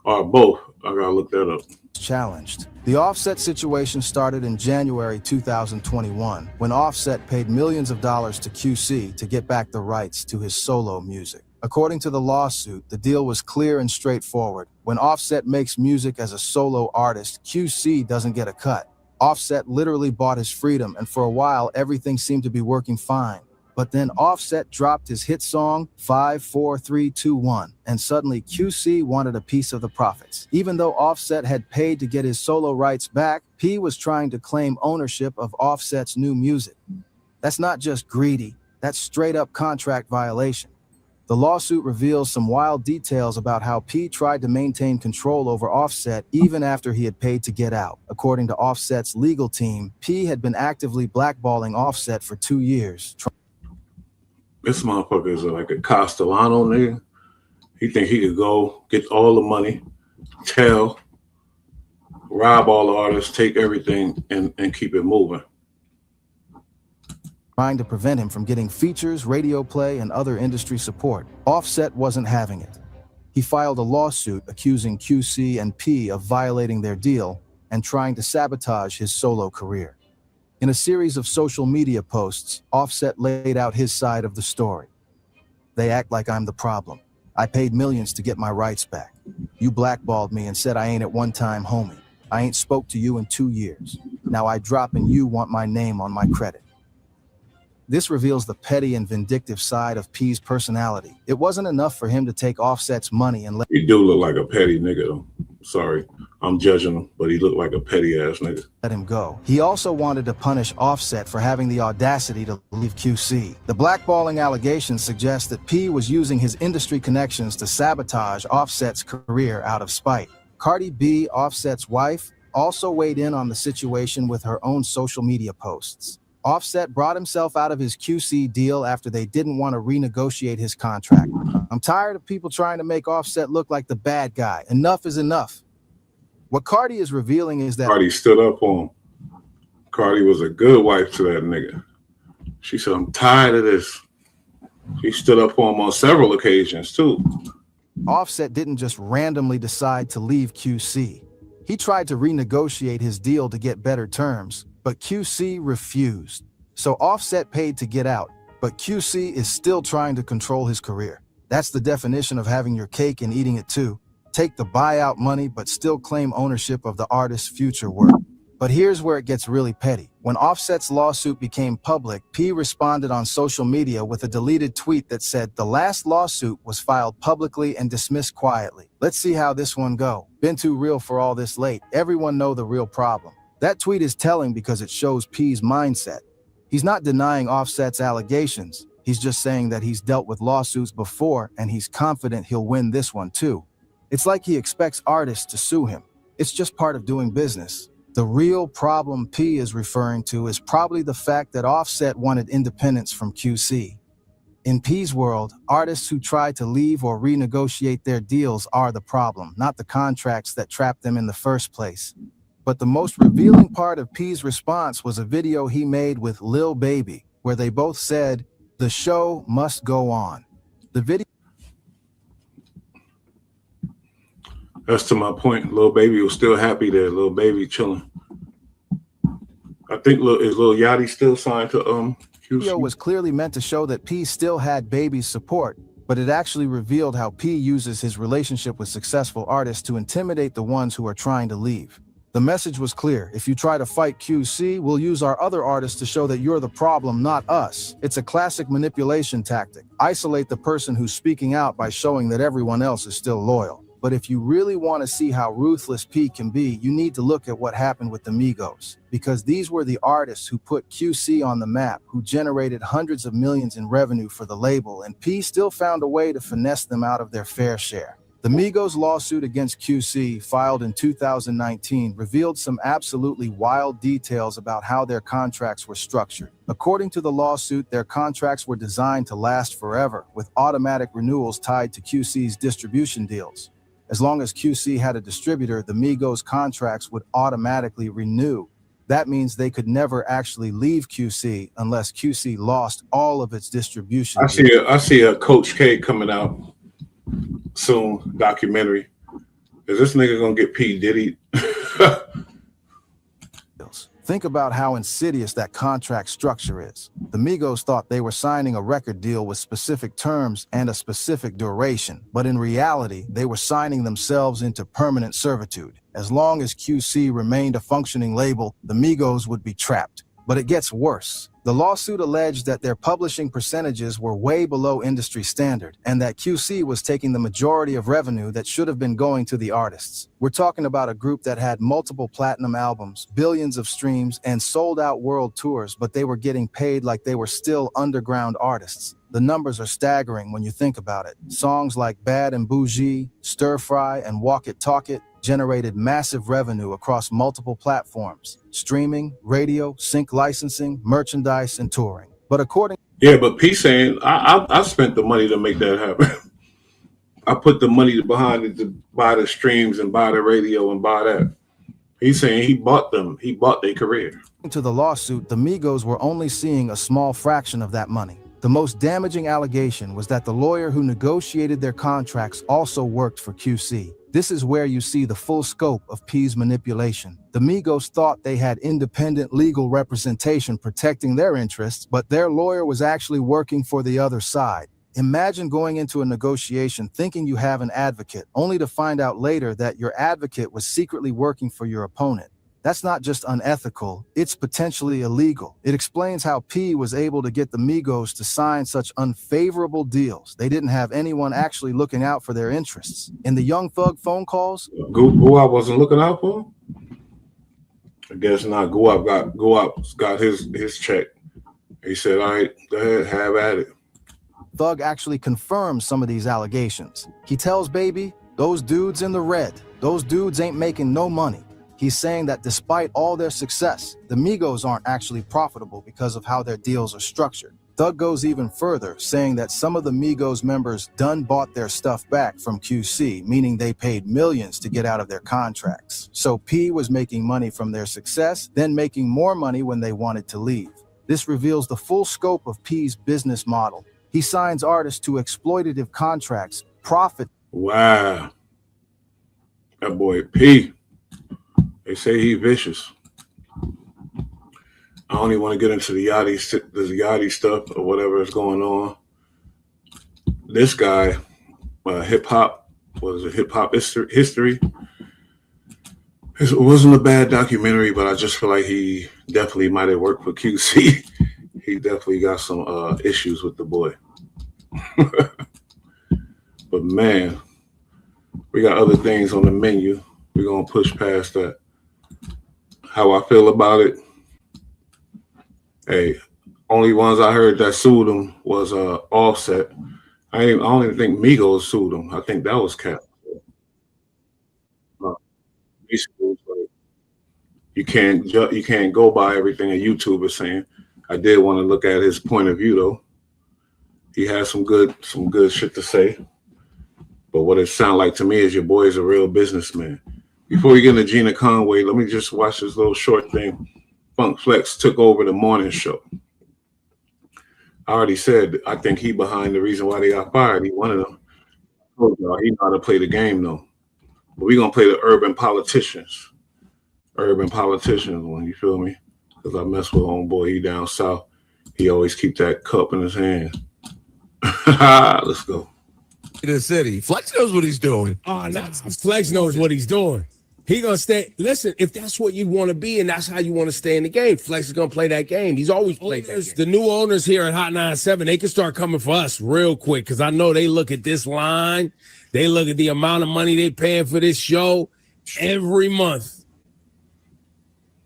Or both. I gotta look that up.
Challenged. The Offset situation started in January 2021, when Offset paid millions of dollars to QC to get back the rights to his solo music. According to the lawsuit, the deal was clear and straightforward. When Offset makes music as a solo artist, QC doesn't get a cut. Offset literally bought his freedom, and for a while, everything seemed to be working fine. But then Offset dropped his hit song, 5, 4, 3, 2, 1, and suddenly QC wanted a piece of the profits. Even though Offset had paid to get his solo rights back, P was trying to claim ownership of Offset's new music. That's not just greedy, that's straight up contract violation. The lawsuit reveals some wild details about how P tried to maintain control over Offset even after he had paid to get out. According to Offset's legal team, P had been actively blackballing Offset for 2 years.
This motherfucker is like a Castellano nigga. He think he could go get all the money, rob all the artists, take everything, and keep it moving.
Trying to prevent him from getting features, radio play, and other industry support. Offset wasn't having it. He filed a lawsuit accusing QC and P of violating their deal and trying to sabotage his solo career. In a series of social media posts, Offset laid out his side of the story. They act like I'm the problem. I paid millions to get my rights back. You blackballed me and said I ain't at one time homie. I ain't spoke to you in 2 years. Now I drop and you want my name on my credit. This reveals the petty and vindictive side of P's personality. It wasn't enough for him to take Offset's money and let—
He do look like a petty nigga though. Sorry, I'm judging him, but he looked like a petty ass nigga.
Let him go. He also wanted to punish Offset for having the audacity to leave QC. The blackballing allegations suggest that P was using his industry connections to sabotage Offset's career out of spite. Cardi B, Offset's wife, also weighed in on the situation with her own social media posts. Offset brought himself out of his QC deal after they didn't want to renegotiate his contract. I'm tired of people trying to make Offset look like the bad guy. Enough is enough. What Cardi is revealing is that
Cardi stood up on him. Cardi was a good wife to that nigga. She said, I'm tired of this. She stood up for him on several occasions, too.
Offset didn't just randomly decide to leave QC. He tried to renegotiate his deal to get better terms, but QC refused. So Offset paid to get out, but QC is still trying to control his career. That's the definition of having your cake and eating it too. Take the buyout money, but still claim ownership of the artist's future work. But here's where it gets really petty. When Offset's lawsuit became public, P responded on social media with a deleted tweet that said, the last lawsuit was filed publicly and dismissed quietly. Let's see how this one go. Been too real for all this late. Everyone know the real problem. That tweet is telling because it shows P's mindset. He's not denying Offset's allegations. He's just saying that he's dealt with lawsuits before and he's confident he'll win this one too. It's like he expects artists to sue him. It's just part of doing business. The real problem P is referring to is probably the fact that Offset wanted independence from QC. In P's world, artists who try to leave or renegotiate their deals are the problem, not the contracts that trapped them in the first place. But the most revealing part of P's response was a video he made with Lil Baby, where they both said, the show must go on. The video.
That's to my point. Lil Baby was still happy there. Lil Baby chilling. I think is Lil Yachty still signed to QC?
Video was clearly meant to show that P still had Baby's support, but it actually revealed how P uses his relationship with successful artists to intimidate the ones who are trying to leave. The message was clear. If you try to fight QC, we'll use our other artists to show that you're the problem, not us. It's a classic manipulation tactic. Isolate the person who's speaking out by showing that everyone else is still loyal. But if you really want to see how ruthless P can be, you need to look at what happened with the Migos, because these were the artists who put QC on the map, who generated hundreds of millions in revenue for the label, and P still found a way to finesse them out of their fair share. The Migos lawsuit against QC, filed in 2019, revealed some absolutely wild details about how their contracts were structured. According to the lawsuit, their contracts were designed to last forever, with automatic renewals tied to QC's distribution deals. As long as QC had a distributor, the Migos contracts would automatically renew. That means they could never actually leave QC unless QC lost all of its distribution.
I see a Coach K coming out soon, documentary. Is this nigga gonna get P. Diddy?
Think about how insidious that contract structure is. The Migos thought they were signing a record deal with specific terms and a specific duration, but in reality, they were signing themselves into permanent servitude. As long as QC remained a functioning label, the Migos would be trapped. But it gets worse. The lawsuit alleged that their publishing percentages were way below industry standard, and that QC was taking the majority of revenue that should have been going to the artists. We're talking about a group that had multiple platinum albums, billions of streams, and sold-out world tours, but they were getting paid like they were still underground artists. The numbers are staggering when you think about it. Songs like Bad and Bougie, Stir Fry, and Walk It Talk It generated massive revenue across multiple platforms: streaming, radio, sync licensing, merchandise, and touring. But
but P saying, I spent the money to make that happen. I put the money behind it to buy the streams and buy the radio and buy that. He's saying he bought them. He bought their career.
To the lawsuit, the Migos were only seeing a small fraction of that money. The most damaging allegation was that the lawyer who negotiated their contracts also worked for QC. This is where you see the full scope of P's manipulation. The Migos thought they had independent legal representation protecting their interests, but their lawyer was actually working for the other side. Imagine going into a negotiation thinking you have an advocate, only to find out later that your advocate was secretly working for your opponent. That's not just unethical, it's potentially illegal. It explains how P was able to get the Migos to sign such unfavorable deals. They didn't have anyone actually looking out for their interests. In the Young Thug phone calls,
Guap wasn't looking out for him? I guess not. Guap's got his check. He said, all right, go ahead, have at it.
Thug actually confirms some of these allegations. He tells Baby, those dudes in the red, those dudes ain't making no money. He's saying that despite all their success, the Migos aren't actually profitable because of how their deals are structured. Thug goes even further, saying that some of the Migos members done bought their stuff back from QC, meaning they paid millions to get out of their contracts. So P was making money from their success, then making more money when they wanted to leave. This reveals the full scope of P's business model. He signs artists to exploitative contracts, profit.
Wow. That boy P. They say he vicious. I don't even want to get into the Yachty stuff or whatever is going on. This guy, hip hop history. It wasn't a bad documentary, but I just feel like he definitely might have worked for QC. He definitely got some issues with the boy. But man, we got other things on the menu. We're gonna push past that. How I feel about it. Hey, only ones I heard that sued him was Offset. I don't even think Migos sued him. I think that was Cap. Basically, you can't go by everything a YouTuber is saying. I did want to look at his point of view though. He has some good shit to say. But what it sounds like to me is your boy is a real businessman. Before we get into Gina Conway, let me just watch this little short thing. Funk Flex took over the morning show. I already said I think he behind the reason why they got fired. He one of them. He know how to play the game though. But we're gonna play the urban politicians. Urban politicians one, you feel me? Because I mess with homeboy, he down south. He always keep that cup in his hand. Let's go.
The city. Flex knows what he's doing.
Oh, no. Flex knows what he's doing. He gonna stay. Listen, if that's what you want to be and that's how you want to stay in the game, Flex is gonna play that game. He's always played that game. The new owners here at Hot 97, they can start coming for us real quick because I know they look at this line, they look at the amount of money they paying for this show every month,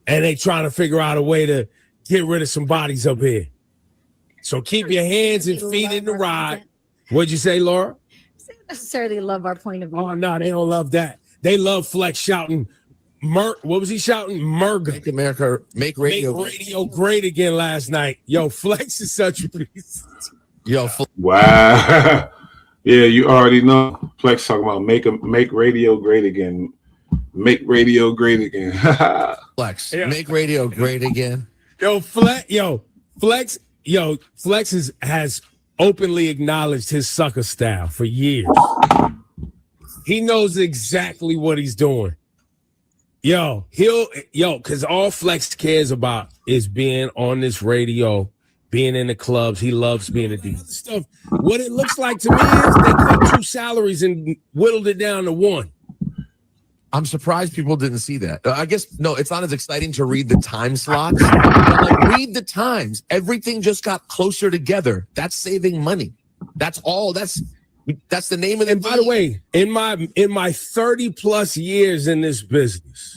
and they trying to figure out a way to get rid of some bodies up here. So keep your hands and feet in the ride. What'd you say, Laura?
They don't necessarily love our point of view.
Oh no, they don't love that. They love Flex shouting, what was he shouting? Murga.
Make America, make radio
great again last night. Yo, Flex is such a piece.
Yo,
wow. Yeah, you already know. Flex talking about make radio great again. Make radio great again.
Flex,
Yeah.
make radio great again.
Flex has openly acknowledged his sucker style for years. He knows exactly what he's doing. Because all Flex cares about is being on this radio, being in the clubs. He loves being a DJ. Stuff. What it looks like to me is they cut 2 salaries and whittled it down to 1.
I'm surprised people didn't see that. I guess, no, it's not as exciting to read the time slots. But like, read the times. Everything just got closer together. That's saving money. That's all. That's the name of the.
And by the way, in my 30 plus years in this business,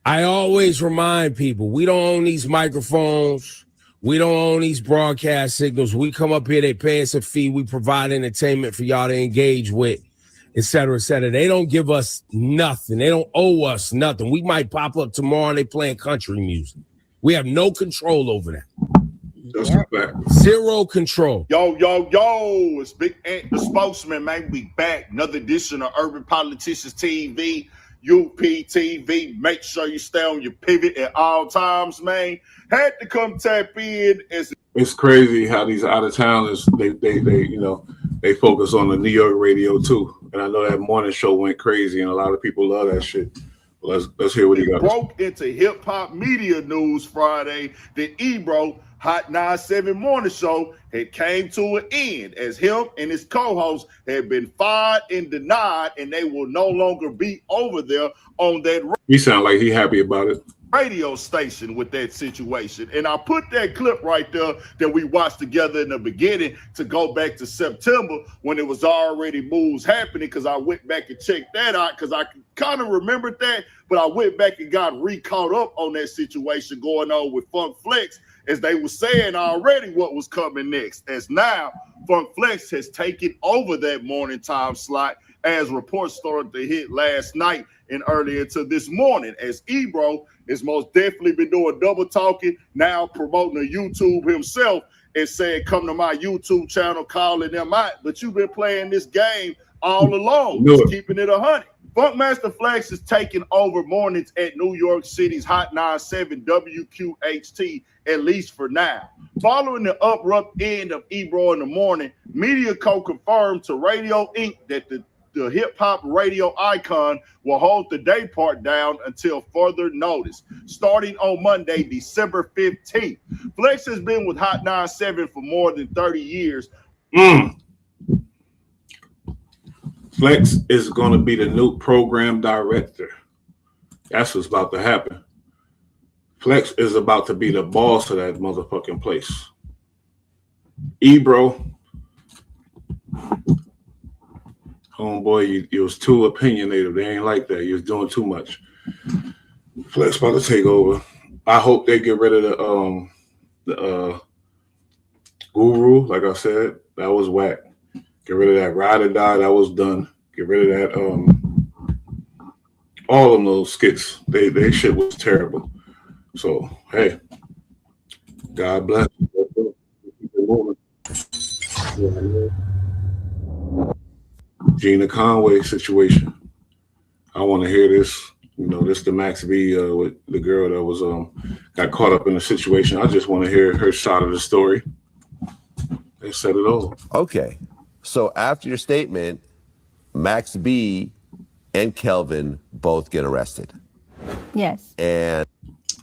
I always remind people we don't own these microphones, we don't own these broadcast signals. We come up here, they pay us a fee, we provide entertainment for y'all to engage with, et cetera, et cetera. They don't give us nothing. They don't owe us nothing. We might pop up tomorrow and they playing country music. We have no control over that.
That's a fact.
Zero control.
Yo, it's Big Ant, the spokesman, man. We back. Another edition of Urban Politicians TV, UPTV. Make sure you stay on your pivot at all times, man. Had to come tap in.
It's crazy how these out of towners they focus on the New York radio too. And I know that morning show went crazy and a lot of people love that shit. Let's hear what he got.
Broke into hip hop media news Friday that Ebro Hot 97 morning show had came to an end as him and his co-host had been fired and denied, and they will no longer be over there on that.
He sound like he happy about it.
Radio station with that situation. And I put that clip right there that we watched together in the beginning to go back to September when it was already moves happening, because I went back and checked that out because I kind of remembered that, but I went back and got re-caught up on that situation going on with Funk Flex, as they were saying already what was coming next. As now Funk Flex has taken over that morning time slot as reports started to hit last night and earlier to this morning, as Ebro is most definitely been doing double talking, now promoting the YouTube himself and saying, come to my YouTube channel, calling them out. But you've been playing this game all along, just keeping it 100. Funkmaster Flex is taking over mornings at New York City's Hot 97 WQHT, at least for now. Following the abrupt end of Ebro in the morning, Media Co confirmed to Radio Inc. that the hip-hop radio icon will hold the day part down until further notice, starting on Monday, December 15th. Flex has been with Hot 97 for more than 30 years.
Flex is going to be the new program director. That's what's about to happen. Flex is about to be the boss of that motherfucking place. Ebro, homeboy, you was too opinionated. They ain't like that. You was doing too much. Flex about to take over. I hope they get rid of the Guru. Like I said, that was whack. Get rid of that ride or die. That was done. Get rid of that. All of those skits. They shit was terrible. So hey, God bless. Gina Conway situation. I want to hear this. You know, this the Max B with the girl that was got caught up in the situation. I just want to hear her side of the story. They said it all.
Okay. So after your statement, Max B and Kelvin both get arrested.
Yes.
And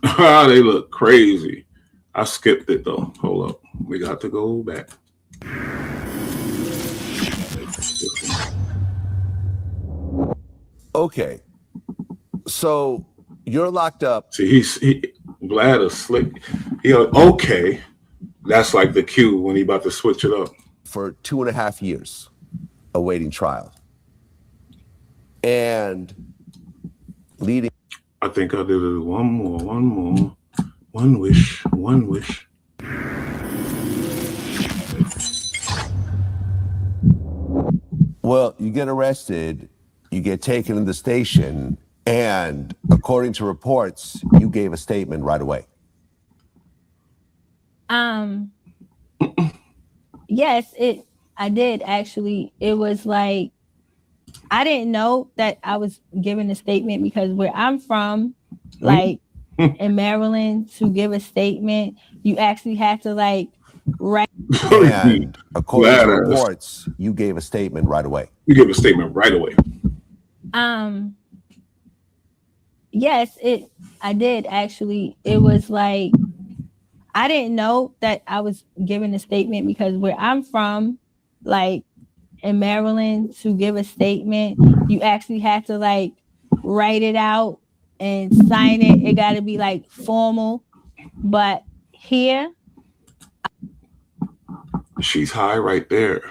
they look crazy. I skipped it though. Hold up. We got to go back.
okay. So you're locked up.
See, Vlad is slick. Okay. That's like the cue when he about to switch it up.
For 2.5 years awaiting trial. And leading.
I think I did it one more. One wish.
Well, you get arrested, you get taken to the station, and according to reports, you gave a statement right away.
Yes, I did actually. It was like, I didn't know that I was giving a statement because where I'm from, like in Maryland, to give a statement, you actually have to like write.
And according to reports, you gave a statement right away.
You gave a statement right away.
Yes, I did actually. It was like, I didn't know that I was giving a statement because where I'm from, like in Maryland, to give a statement, you actually have to like write it out and sign it. It got to be like formal. But here,
she's high right there.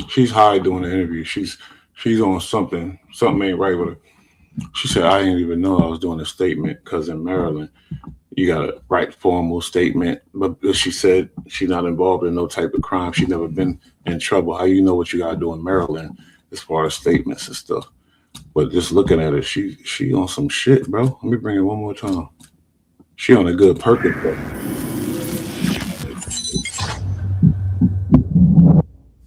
She's high doing the interview. She's on something. Something ain't right with her. She said, I didn't even know I was doing a statement because in Maryland, you got to write formal statement. But she said she's not involved in no type of crime. She's never been in trouble. How you know what you got to do in Maryland as far as statements and stuff? But just looking at her, she on some shit, bro. Let me bring it one more time. She on a good Perkins, bro.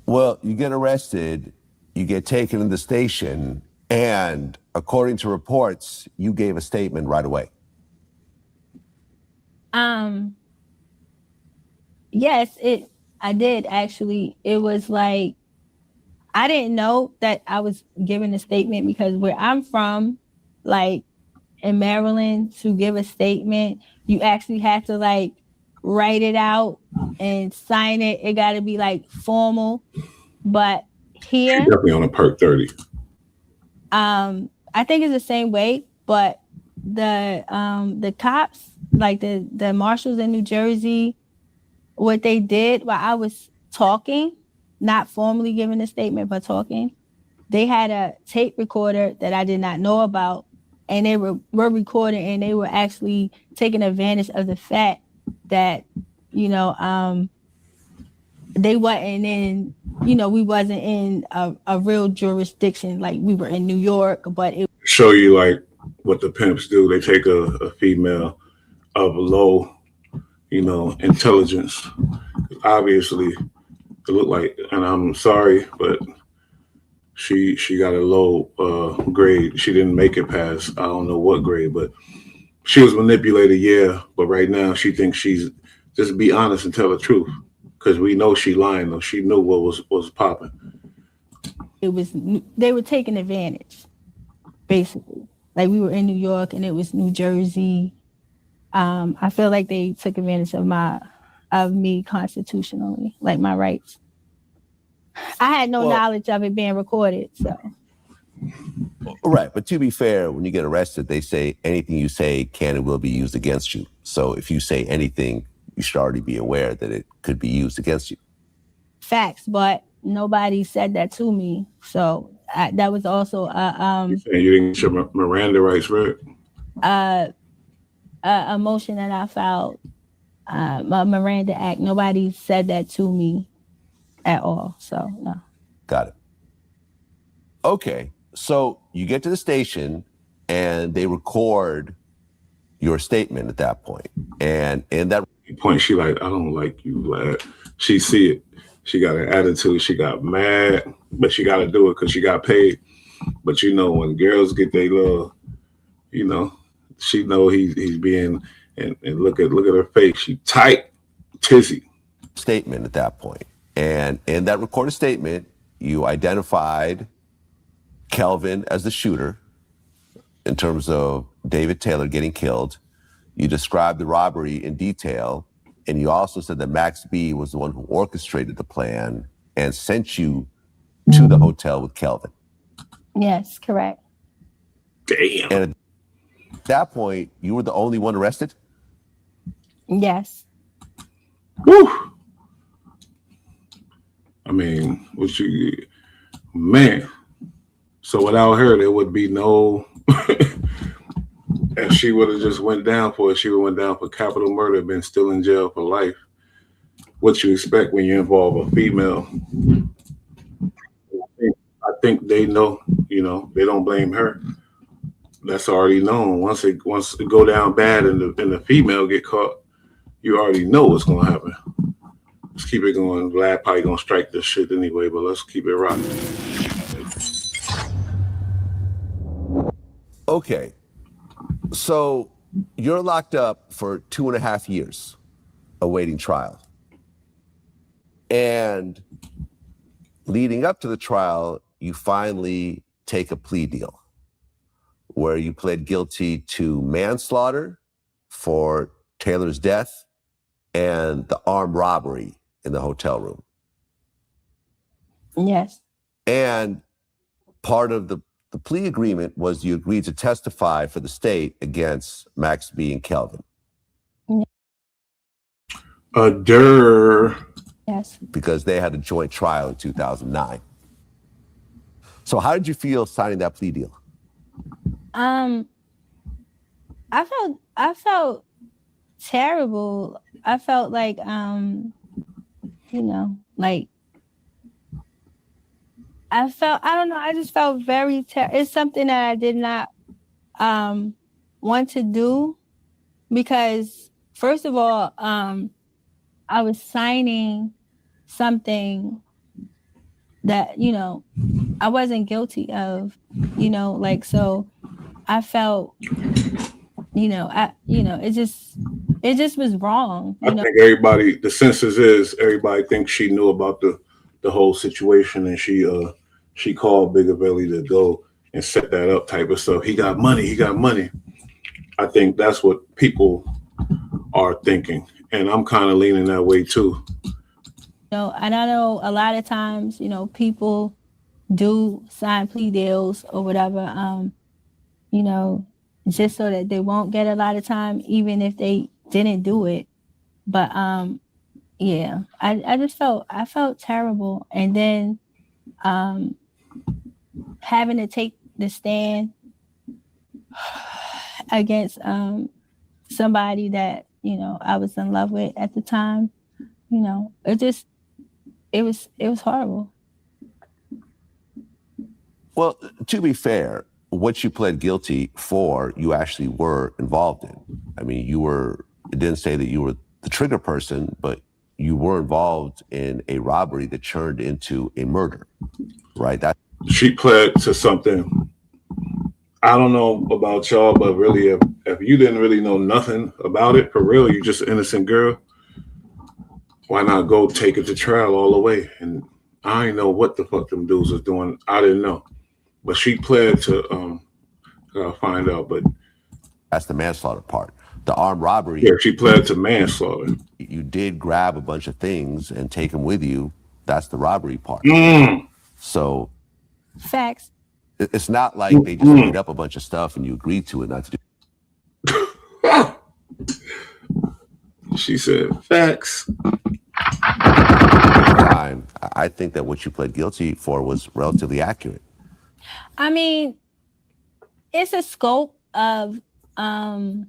Well, you get arrested, you get taken to the station, and according to reports, you gave a statement right away.
Yes, I did actually. It was like, I didn't know that I was giving a statement because where I'm from, like in Maryland, to give a statement, you actually have to like write it out and sign it. It got to be like formal. But here,
she's definitely on a perk 30.
I think it's the same way, but the cops, like the marshals in New Jersey, what they did while I was talking, not formally giving a statement, but talking, they had a tape recorder that I did not know about, and they were recording, and they were actually taking advantage of the fact that, they wasn't in, you know, we wasn't in a real jurisdiction. Like we were in New York, but it
Show you like what the pimps do. They take a female of low, you know, intelligence. Obviously, it looked like, and I'm sorry, but she got a low grade. She didn't make it past, I don't know what grade, but she was manipulated, yeah. But right now, she thinks she's, just be honest and tell the truth, because we know she lying though. She knew what was popping.
was, they were taking advantage, basically. Like we were in New York and it was New Jersey. I feel like they took advantage of me constitutionally, like my rights. I had no knowledge of it being recorded, so.
Right, but to be fair, when you get arrested, they say anything you say can and will be used against you. So if you say anything, you should already be aware that it could be used against you.
Facts, but nobody said that to me. So that was also
You saying you didn't get your Miranda rights read?
A motion that I filed, a Miranda Act. Nobody said that to me at all. So no.
Got it. Okay, so you get to the station and they record your statement at that point. And in that
point, she like, I don't like you, lad. She see it. She got an attitude. She got mad, but she got to do it because she got paid. But you know, when girls get their little, you know, she know he's being, and look at her face. She tight, tizzy.
Statement at that point. And in that recorded statement, you identified Kelvin as the shooter in terms of David Taylor getting killed. You described the robbery in detail, and you also said that Max B was the one who orchestrated the plan and sent you to the hotel with Kelvin.
Yes, correct.
Damn.
And at that point, you were the only one arrested?
Yes.
Whew. I mean, man. So without her, there would be no. If she would have just went down for it, she would have went down for capital murder, been still in jail for life. What you expect when you involve a female? I think they know. You know, they don't blame her. That's already known. Once it go down bad and the female get caught, you already know what's gonna happen. Let's keep it going. Vlad probably gonna strike this shit anyway, but let's keep it rocking.
Okay, so you're locked up for 2.5 years awaiting trial. And leading up to the trial, you finally take a plea deal where you pled guilty to manslaughter for Taylor's death and the armed robbery in the hotel room.
Yes.
And part of the plea agreement was you agreed to testify for the state against Max B and Kelvin.
Yes.
Because they had a joint trial in 2009. So how did you feel signing that plea deal?
I felt terrible. I felt like, you know, like, I don't know, I just felt very it's something that I did not want to do because, first of all, I was signing something that, you know, I wasn't guilty of, you know, like, so I felt, it just was wrong.
I think everybody, the census is everybody thinks she knew about the whole situation, and she called Bigavelli to go and set that up type of stuff. He got money. I think that's what people are thinking, and I'm kind of leaning that way too.
And I know a lot of times, people do sign plea deals or whatever, just so that they won't get a lot of time, even if they didn't do it. But yeah, I felt terrible. And then having to take the stand against somebody that, I was in love with at the time, it it was horrible.
Well, to be fair, what you pled guilty for, you actually were involved in. I mean, it didn't say that you were the trigger person, but you were involved in a robbery that turned into a murder, right?
She pled to something. I don't know about y'all, but really, if you didn't really know nothing about it, for real, you just an innocent girl, why not go take it to trial all the way? And I didn't know what the fuck them dudes was doing. I didn't know. But she pled to find out, but
that's the manslaughter part. The armed robbery.
Yeah, she pled to manslaughter.
You did grab a bunch of things and take them with you. That's the robbery part. So
facts.
It's not like they just made up a bunch of stuff and you agreed to it not to do.
She said facts.
I think that what you pled guilty for was relatively accurate.
I mean, it's a scope of a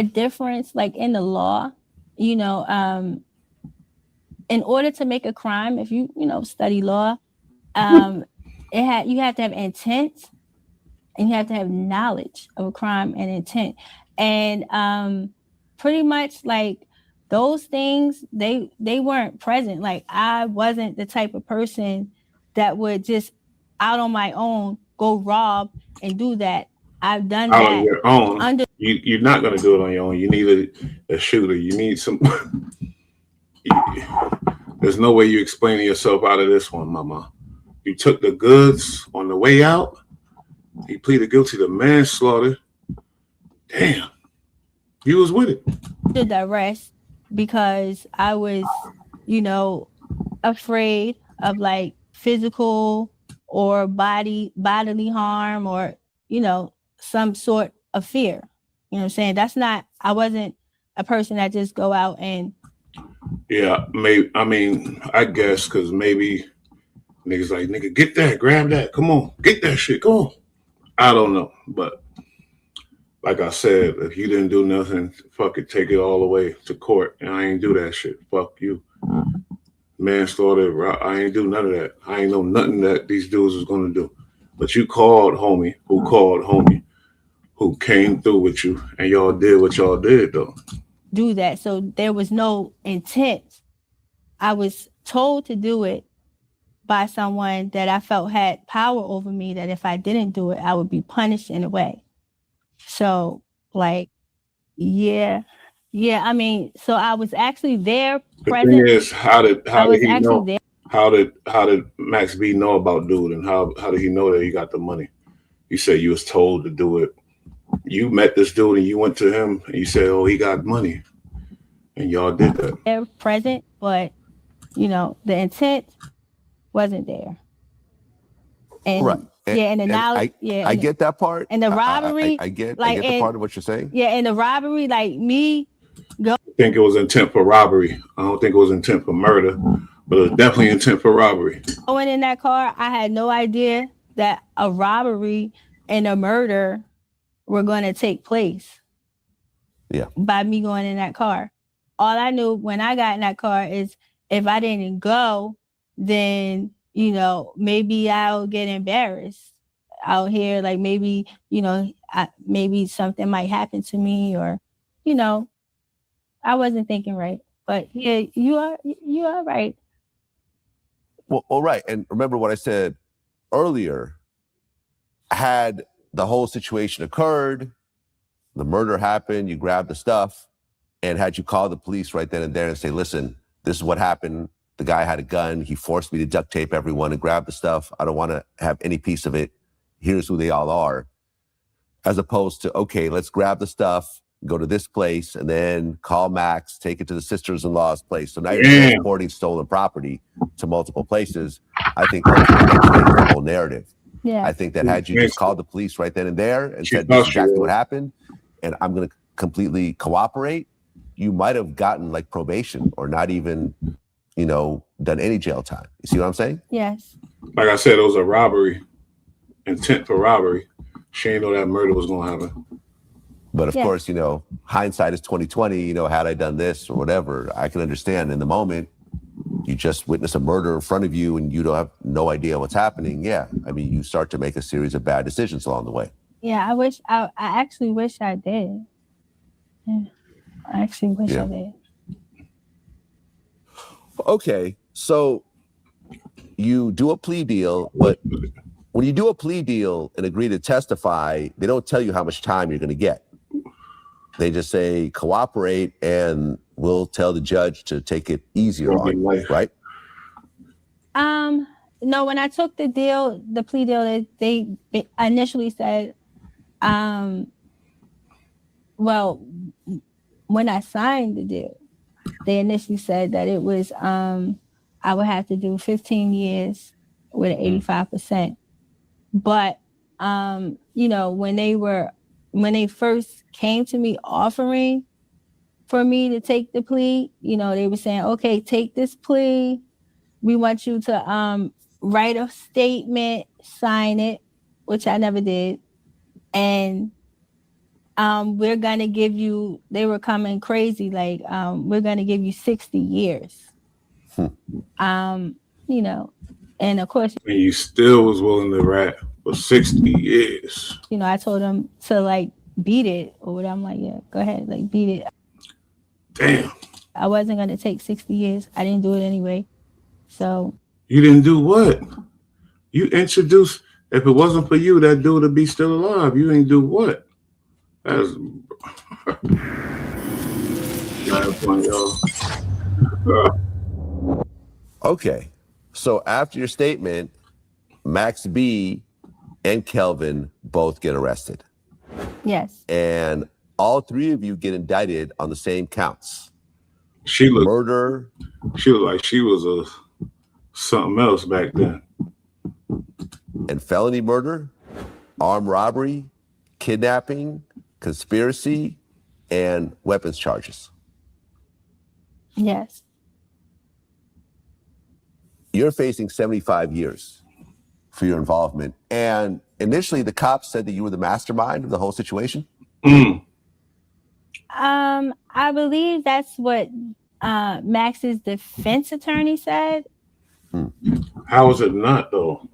difference, like in the law, you know, in order to make a crime, if you study law, you have to have intent and you have to have knowledge of a crime and intent. And pretty much like those things, they weren't present. Like I wasn't the type of person that would just out on my own go rob and do that. I've done that
on your own. You're not going to do it on your own. You need a shooter. You need some. There's no way you explaining yourself out of this one, mama. You took the goods on the way out. He pleaded guilty to manslaughter. Damn. You was with it.
Did the rest because I was, afraid of like physical or bodily harm or, some sort of fear. You know what I'm saying? I wasn't a person that just go out and.
Yeah, maybe. I mean, I guess because maybe niggas like, nigga, get that, grab that. Come on, get that shit. Come on. I don't know. But like I said, if you didn't do nothing, fuck it, take it all the way to court. And I ain't do that shit. Fuck you. Manslaughter, I ain't do none of that. I ain't know nothing that these dudes was going to do. But you called homie, who came through with you, and y'all did what y'all did, though.
Do that. So there was no intent. I was told to do it by someone that I felt had power over me, that if I didn't do it, I would be punished in a way. So, like, yeah. I mean, so I was actually there, present.
The thing is, how did he know? There. How did Max B know about dude, and how did he know that he got the money? You said you was told to do it. You met this dude and you went to him and you said, "Oh, he got money," and y'all did that.
They're present, but the intent wasn't there. And
right.
And the knowledge.
I get that part.
And the robbery.
I get the part of what you're saying.
Yeah, and the robbery, like me.
I think it was intent for robbery. I don't think it was intent for murder, but it was definitely intent for robbery.
Going in that car, I had no idea that a robbery and a murder were going to take place.
Yeah.
By me going in that car. All I knew when I got in that car is if I didn't go, then, maybe I'll get embarrassed out here. Like maybe, maybe something might happen to me or, I wasn't thinking right. But yeah, you are right.
Well, all right. And remember what I said earlier, had the whole situation occurred, the murder happened, you grabbed the stuff, and had you call the police right then and there and say, listen, this is what happened. The guy had a gun. He forced me to duct tape everyone and grab the stuff. I don't want to have any piece of it. Here's who they all are. As opposed to, okay, let's grab the stuff, go to this place, and then call Max, take it to the sisters-in-law's place. So now you're transporting stolen property to multiple places. I think that's the whole narrative.
Yeah.
I think that had you just called the police right then and there and said, this is exactly what happened, and I'm going to completely cooperate, you might have gotten like probation or not even, done any jail time. You see what I'm saying?
Yes.
Like I said, it was a robbery, intent for robbery. She didn't know that murder was going to happen.
But of course, hindsight is 20/20. Had I done this or whatever, I can understand in the moment, you just witness a murder in front of you and you don't have no idea what's happening, yeah, I mean, you start to make a series of bad decisions along the way.
Yeah, I actually wish I did. Yeah, I actually wish I did.
Okay, so you do a plea deal, but when you do a plea deal and agree to testify, they don't tell you how much time you're going to get. They just say cooperate and we'll tell the judge to take it easier on you, right?
No, when I took the plea deal, they initially said, well, when I signed the deal, they initially said that it was I would have to do 15 years with 85%. But you know, when they first came to me offering for me to take the plea, you know, they were saying, okay, take this plea. We want you to write a statement, sign it, which I never did. And we're gonna give you, they were coming crazy, like we're gonna give you 60 years. You know, and of course,
And you still was willing to rap for 60 years.
you know, I told them to like beat it or whatever. I'm like, yeah, go ahead, like beat it.
Damn.
I wasn't gonna take 60 years. I didn't do it anyway. So
You didn't do what? You introduced, if it wasn't for you, that dude would be still alive. You ain't do what? That's not funny, y'all.
Okay, so after your statement, Max B and Kelvin both get arrested.
yes,
And all three of you get indicted on the same counts.
She looked
Murder.
She looked like she was something else back then.
And felony murder, armed robbery, kidnapping, conspiracy, and weapons charges.
yes.
You're facing 75 years for your involvement. And initially, the cops said that you were the mastermind of the whole situation.
I believe that's what Max's defense attorney said.
How is it not, though?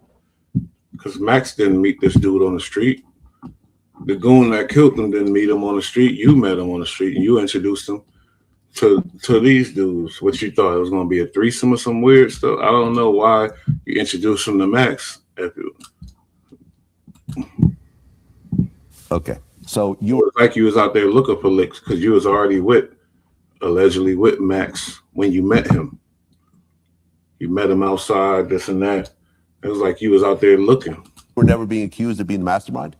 Because Max didn't meet this dude on the street. The goon that killed him didn't meet him on the street. You met him on the street and you introduced him to these dudes. What you thought it was going to be a threesome or some weird stuff? I don't know why you introduced him to Max.
Okay, so
It was like you was out there looking for licks because you was already allegedly with Max when you met him. You met him outside, this and that. It was like you was out there looking.
we're never being accused of being the mastermind?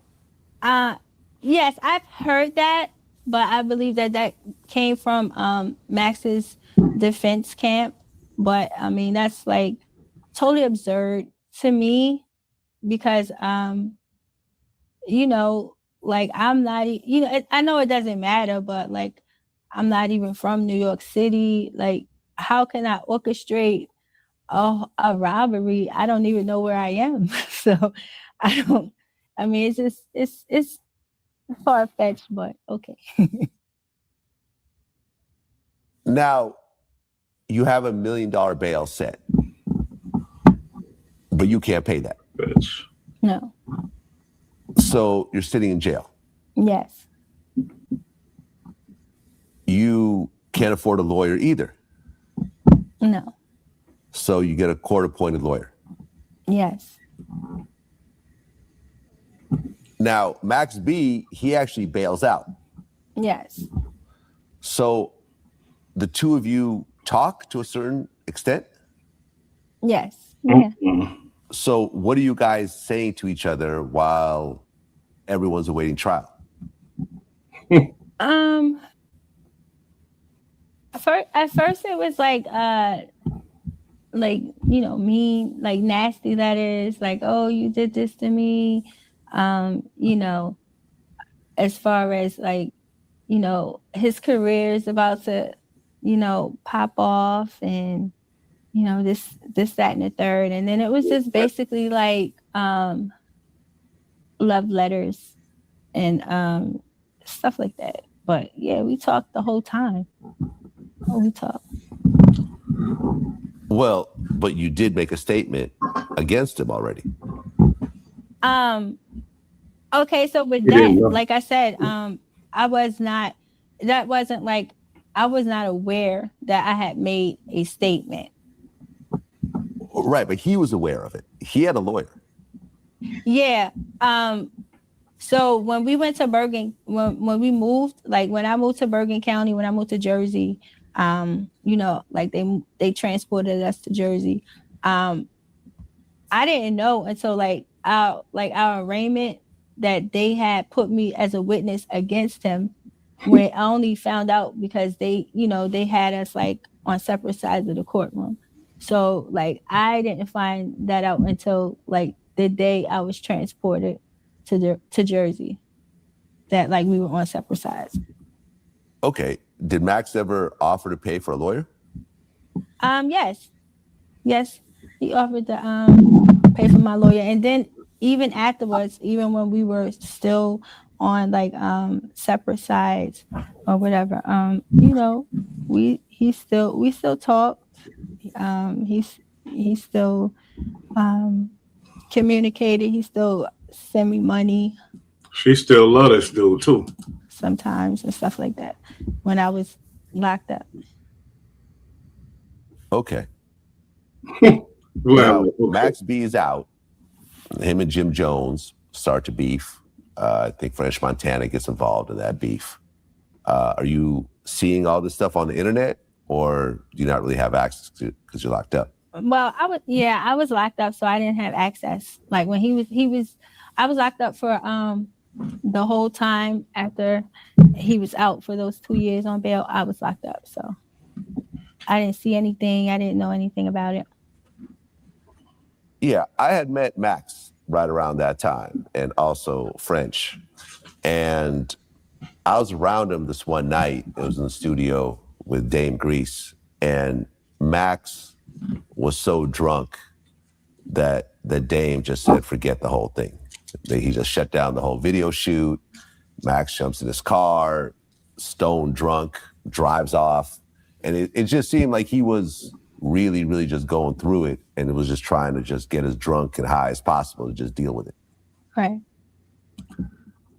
Yes, I've heard that, but I believe that came from Max's defense camp. But I mean, that's like totally absurd to me because, you know, like I'm not, you know, I know it doesn't matter, but like I'm not even from New York City. Like, how can I orchestrate a robbery? I don't even know where I am. So I mean, it's far-fetched, but okay.
Now, you have $1 million bail set, but you can't pay that.
Bitch.
No.
So you're sitting in jail.
Yes.
You can't afford a lawyer either.
No.
So you get a court-appointed lawyer.
Yes.
Now, Max B, he actually bails out.
Yes.
So the two of you talk to a certain extent?
Yes. Yeah.
So what are you guys saying to each other while everyone's awaiting trial?
At first it was like you know, mean, like nasty letters, like, oh, you did this to me. You know, as far as like, you know, his career is about to, you know, pop off and, you know, this, that, and the third. And then it was just basically like love letters and stuff like that. But yeah, we talked the whole time. Oh, we talked.
Well, but you did make a statement against him already.
Okay, so with
He didn't
that,
know.
like I said, I was not aware that I had made a statement.
Right, but he was aware of it. He had a lawyer.
Yeah. So when we went to when we moved, like when I moved to Bergen County, when I moved to Jersey, like they transported us to Jersey. I didn't know until like our arraignment that they had put me as a witness against him, when I only found out because they had us like on separate sides of the courtroom. So like I didn't find that out until like the day I was transported to Jersey, that like we were on separate sides.
Okay. Did Max ever offer to pay for a lawyer?
Yes, he offered to pay for my lawyer, and then even afterwards, even when we were still on like separate sides or whatever, we still talked. He still communicated. He still sent me money
She still love this dude too.
sometimes and stuff like that when I was locked up.
Okay.
Well,
Now,
okay.
Max B is out. Him and Jim Jones start to beef. I think French Montana gets involved in that beef. Are you seeing all this stuff on the internet, or do you not really have access to it because you're locked up?
Well, I was locked up, so I didn't have access. Like when I was locked up for the whole time after he was out for those 2 years on bail. I was locked up, so I didn't see anything. I didn't know anything about it.
Yeah, I had met Max right around that time, and also French. And I was around him this one night. It was in the studio with Dame Grease, and Max was so drunk that Dame just said, forget the whole thing. He just shut down the whole video shoot. Max jumps in his car, stone drunk, drives off. And it just seemed like he was really, really just going through it, and it was just trying to just get as drunk and high as possible to just deal with it.
Right.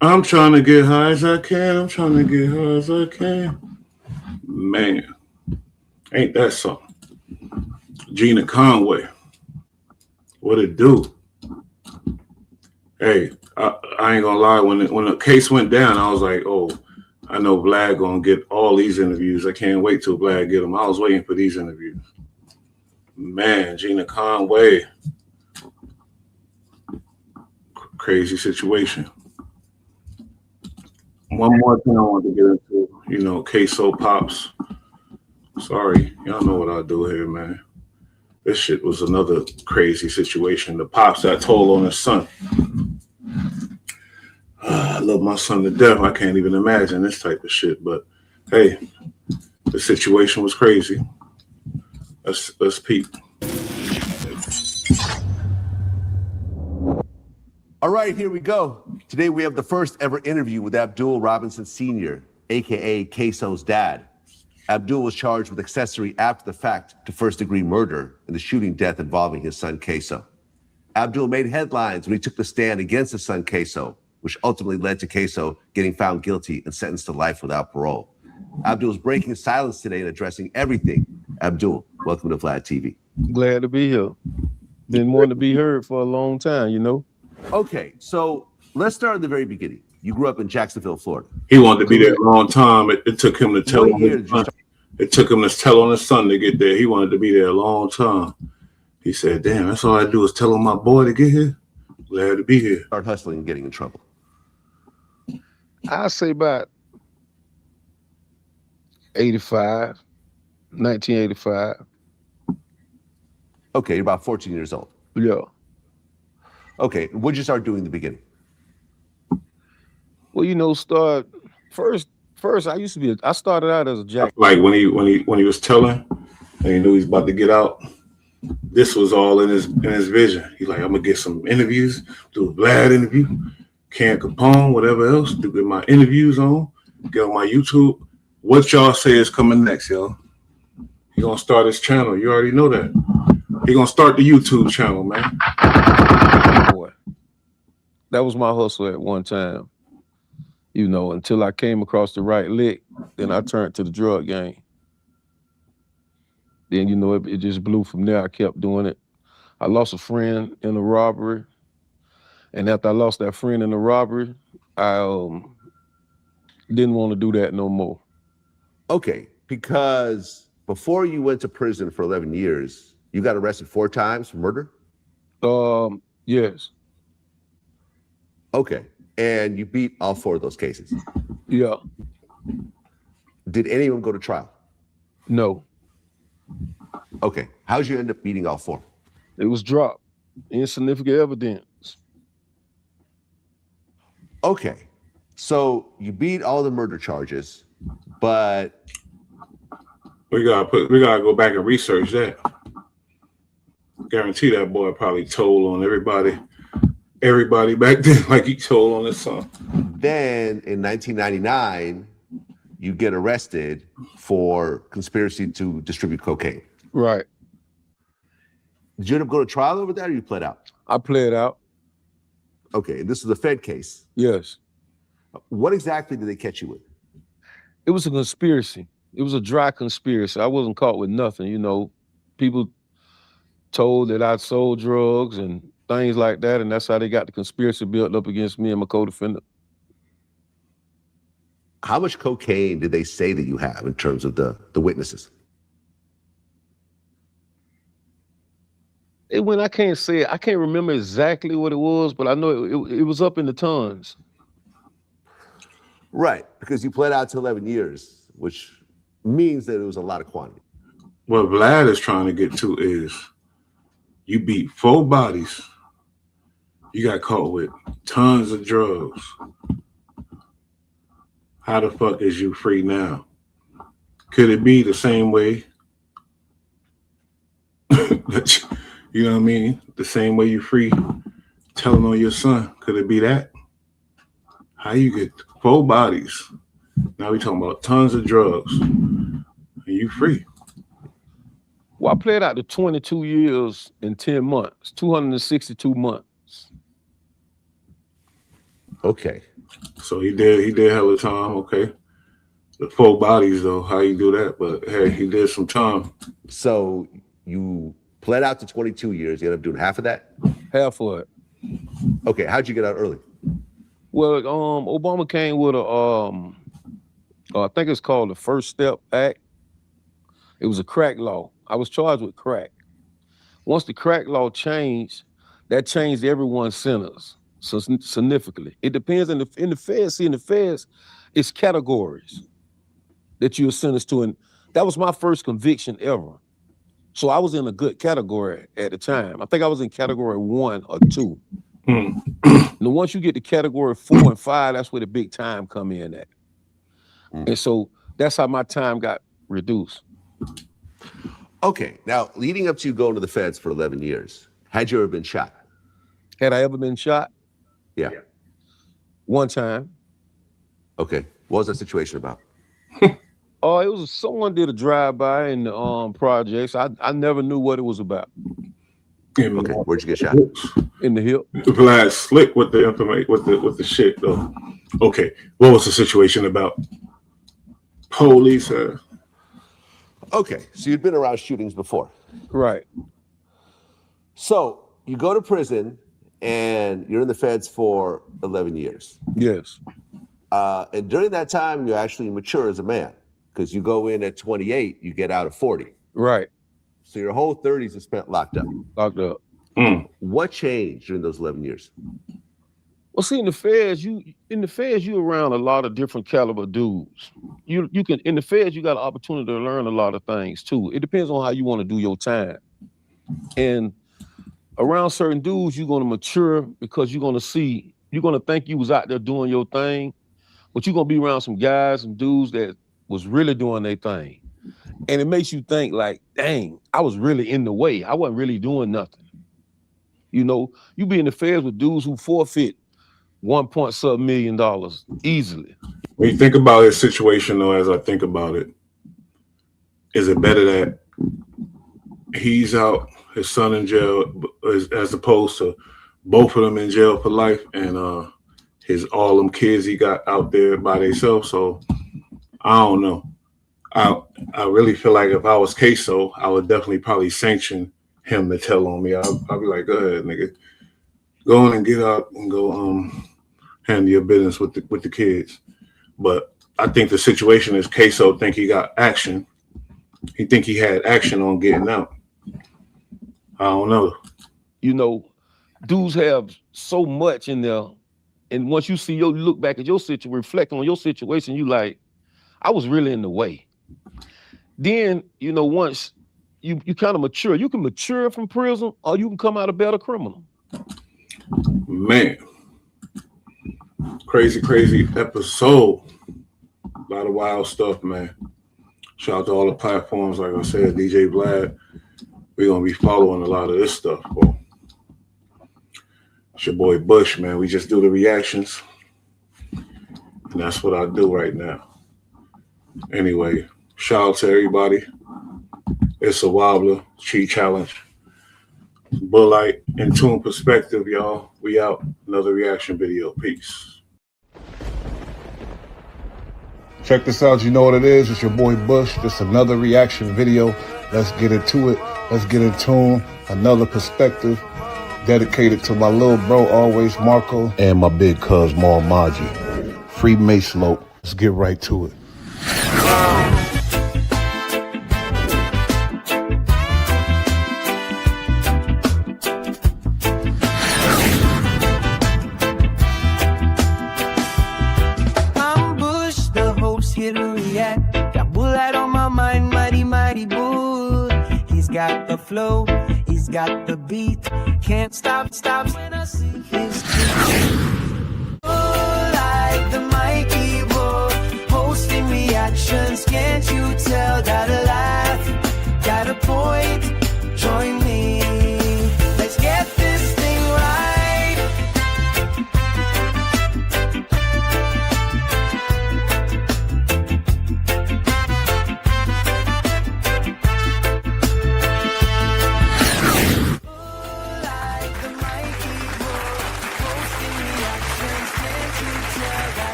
I'm trying to get high as I can. Man, ain't that something? Gina Conway. What it do? Hey, I ain't gonna lie. When the case went down, I was like, oh, I know Vlad gonna get all these interviews. I can't wait till Vlad get them. I was waiting for these interviews. Man, Gina Conway. Crazy situation. One more thing I want to get into, Ksoo Pops. Sorry, y'all know what I do here, man. This shit was another crazy situation. The Pops that told on his son. I love my son to death. I can't even imagine this type of shit. But hey, the situation was crazy. Let's peep.
All right, here we go. Today we have the first ever interview with Abdul Robinson Sr., aka Ksoo's dad. Abdul was charged with accessory after the fact to first-degree murder in the shooting death involving his son Ksoo. Abdul made headlines when he took the stand against his son Ksoo, which ultimately led to Ksoo getting found guilty and sentenced to life without parole. Abdul is breaking silence today and addressing everything. Abdul, welcome to Vlad TV.
Glad to be here. Been wanting to be heard for a long time,
Okay, so let's start at the very beginning. You grew up in Jacksonville, Florida.
He wanted to be there a long time. It took him to tell on his son. It took him to tell on his son to get there. He wanted to be there a long time. He said, damn, that's all I do is tell on my boy to get here. Glad to be here.
Start hustling and getting in trouble.
I'll say about 1985.
Okay, you're about 14 years old.
Yeah.
Okay, what'd you start doing in the beginning?
Well, start first I started out as a jack.
Like when he was telling and he knew he's about to get out, this was all in his vision. He's like, I'm gonna get some interviews, do a Vlad interview, Can Capone, whatever else, to get my interviews on, get on my YouTube. What y'all say is coming next, y'all? He gonna start his channel. You already know that. He gonna start the YouTube channel, man.
Boy, that was my hustle at one time. You know, until I came across the right lick, then I turned to the drug game. Then, you know, it just blew from there. I kept doing it. I lost a friend in a robbery. And after I lost that friend in the robbery, I didn't want to do that no more.
Okay, because before you went to prison for 11 years, you got arrested 4 times for murder?
Yes.
Okay, and you beat all 4 of those cases?
Yeah.
Did any of them go to trial?
No.
Okay, how'd you end up beating all 4?
It was dropped. Insignificant evidence.
Okay, so you beat all the murder charges, but
we gotta go back and research that. Guarantee that boy probably told on everybody back then, like he told on his son.
Then in 1999, you get arrested for conspiracy to distribute cocaine.
Right.
Did you end up going to trial over that, or you pled out?
I pled out.
Okay, and this is a Fed case.
Yes.
What exactly did they catch you with?
It was a conspiracy. It was a dry conspiracy. I wasn't caught with nothing, you know. People told that I sold drugs and things like that, and that's how they got the conspiracy built up against me and my co-defendant.
How much cocaine did they say that you have in terms of the witnesses?
When I can't say it, I can't remember exactly what it was, but I know it was up in the tons.
Right, because you pled out to 11 years, which means that it was a lot of quantity.
What Vlad is trying to get to is you beat 4 bodies. You got caught with tons of drugs. How the fuck is you free now? Could it be the same way? You know what I mean? The same way you free telling on your son. Could it be that? How you get 4 bodies? Now we talking about tons of drugs. And you free.
Well, I played out to 22 years and 10 months, 262 months.
Okay.
So he did hell of time, okay. The 4 bodies though, how you do that? But hey, he did some time.
So you pled out to 22 years, you ended up doing half of that?
Half of it.
Okay, how'd you get out early?
Well, Obama came with I think it's called the First Step Act. It was a crack law. I was charged with crack. Once the crack law changed, that changed everyone's sentence significantly. It depends in the feds. See, in the feds, it's categories that you're sentenced to, and that was my first conviction ever. So I was in a good category at the time. I think I was in category 1 or 2. And once you get to category 4 and 5, that's where the big time come in at. And so that's how my time got reduced.
Okay, now leading up to you going to the feds for 11 years, had you ever been shot?
Had I ever been shot?
Yeah.
One time.
Okay, what was that situation about?
Oh, it was someone did a drive-by in the projects. I never knew what it was about.
Okay, where'd you get shot?
In the hip.
Vlad slick with the information, with the shit though. Okay, what was the situation about? Police.
Okay, so you'd been around shootings before.
Right.
So you go to prison and you're in the feds for 11 years.
Yes.
And during that time, you actually mature as a man because you go in at 28, you get out at 40.
Right.
So your whole 30s are spent locked up.
Locked up.
What changed during those 11 years?
Well, see, in the feds, you around a lot of different caliber dudes. You can in the feds, you got an opportunity to learn a lot of things too. It depends on how you want to do your time. And around certain dudes, you're gonna mature because you're gonna think you was out there doing your thing, but you're gonna be around some guys and dudes that was really doing their thing. And it makes you think like, dang, I was really in the way. I wasn't really doing nothing. You know, you be in the feds with dudes who forfeit $1.7 million easily.
When you think about his situation though, as I think about it, is it better that he's out, his son in jail, as opposed to both of them in jail for life, and all them kids he got out there by themselves. So I don't know. I really feel like if I was Ksoo, I would definitely probably sanction him to tell on me. I'll be like, go ahead, nigga. Go on and get out and go handle your business with the kids. But I think the situation is Ksoo think he got action. He think he had action on getting out. I don't know.
You know, dudes have so much in there, and once you see you look back at your situation, reflect on your situation, you like, I was really in the way. Then, you know, once you kind of mature, you can mature from prison, or you can come out a better criminal.
Man, crazy episode. A lot of wild stuff, man. Shout out to all the platforms. Like I said, DJ Vlad, we're going to be following a lot of this stuff, bro. It's your boy Bush, man. We just do the reactions. And that's what I do right now. Anyway, shout out to everybody. It's a wobbler, cheat challenge. Bullite and Tune Perspective, y'all. We out. Another reaction video. Peace.
Check this out. You know what it is. It's your boy Bush. Just another reaction video. Let's get into it. Let's get in tune. Another perspective dedicated to my little bro, always Marco, and my big cuz, Maul Maji. Free Mace Lope. Let's get right to it.
Here to react. Got Bullite on my mind, mighty bull. He's got the flow, he's got the beat. Can't stop when I see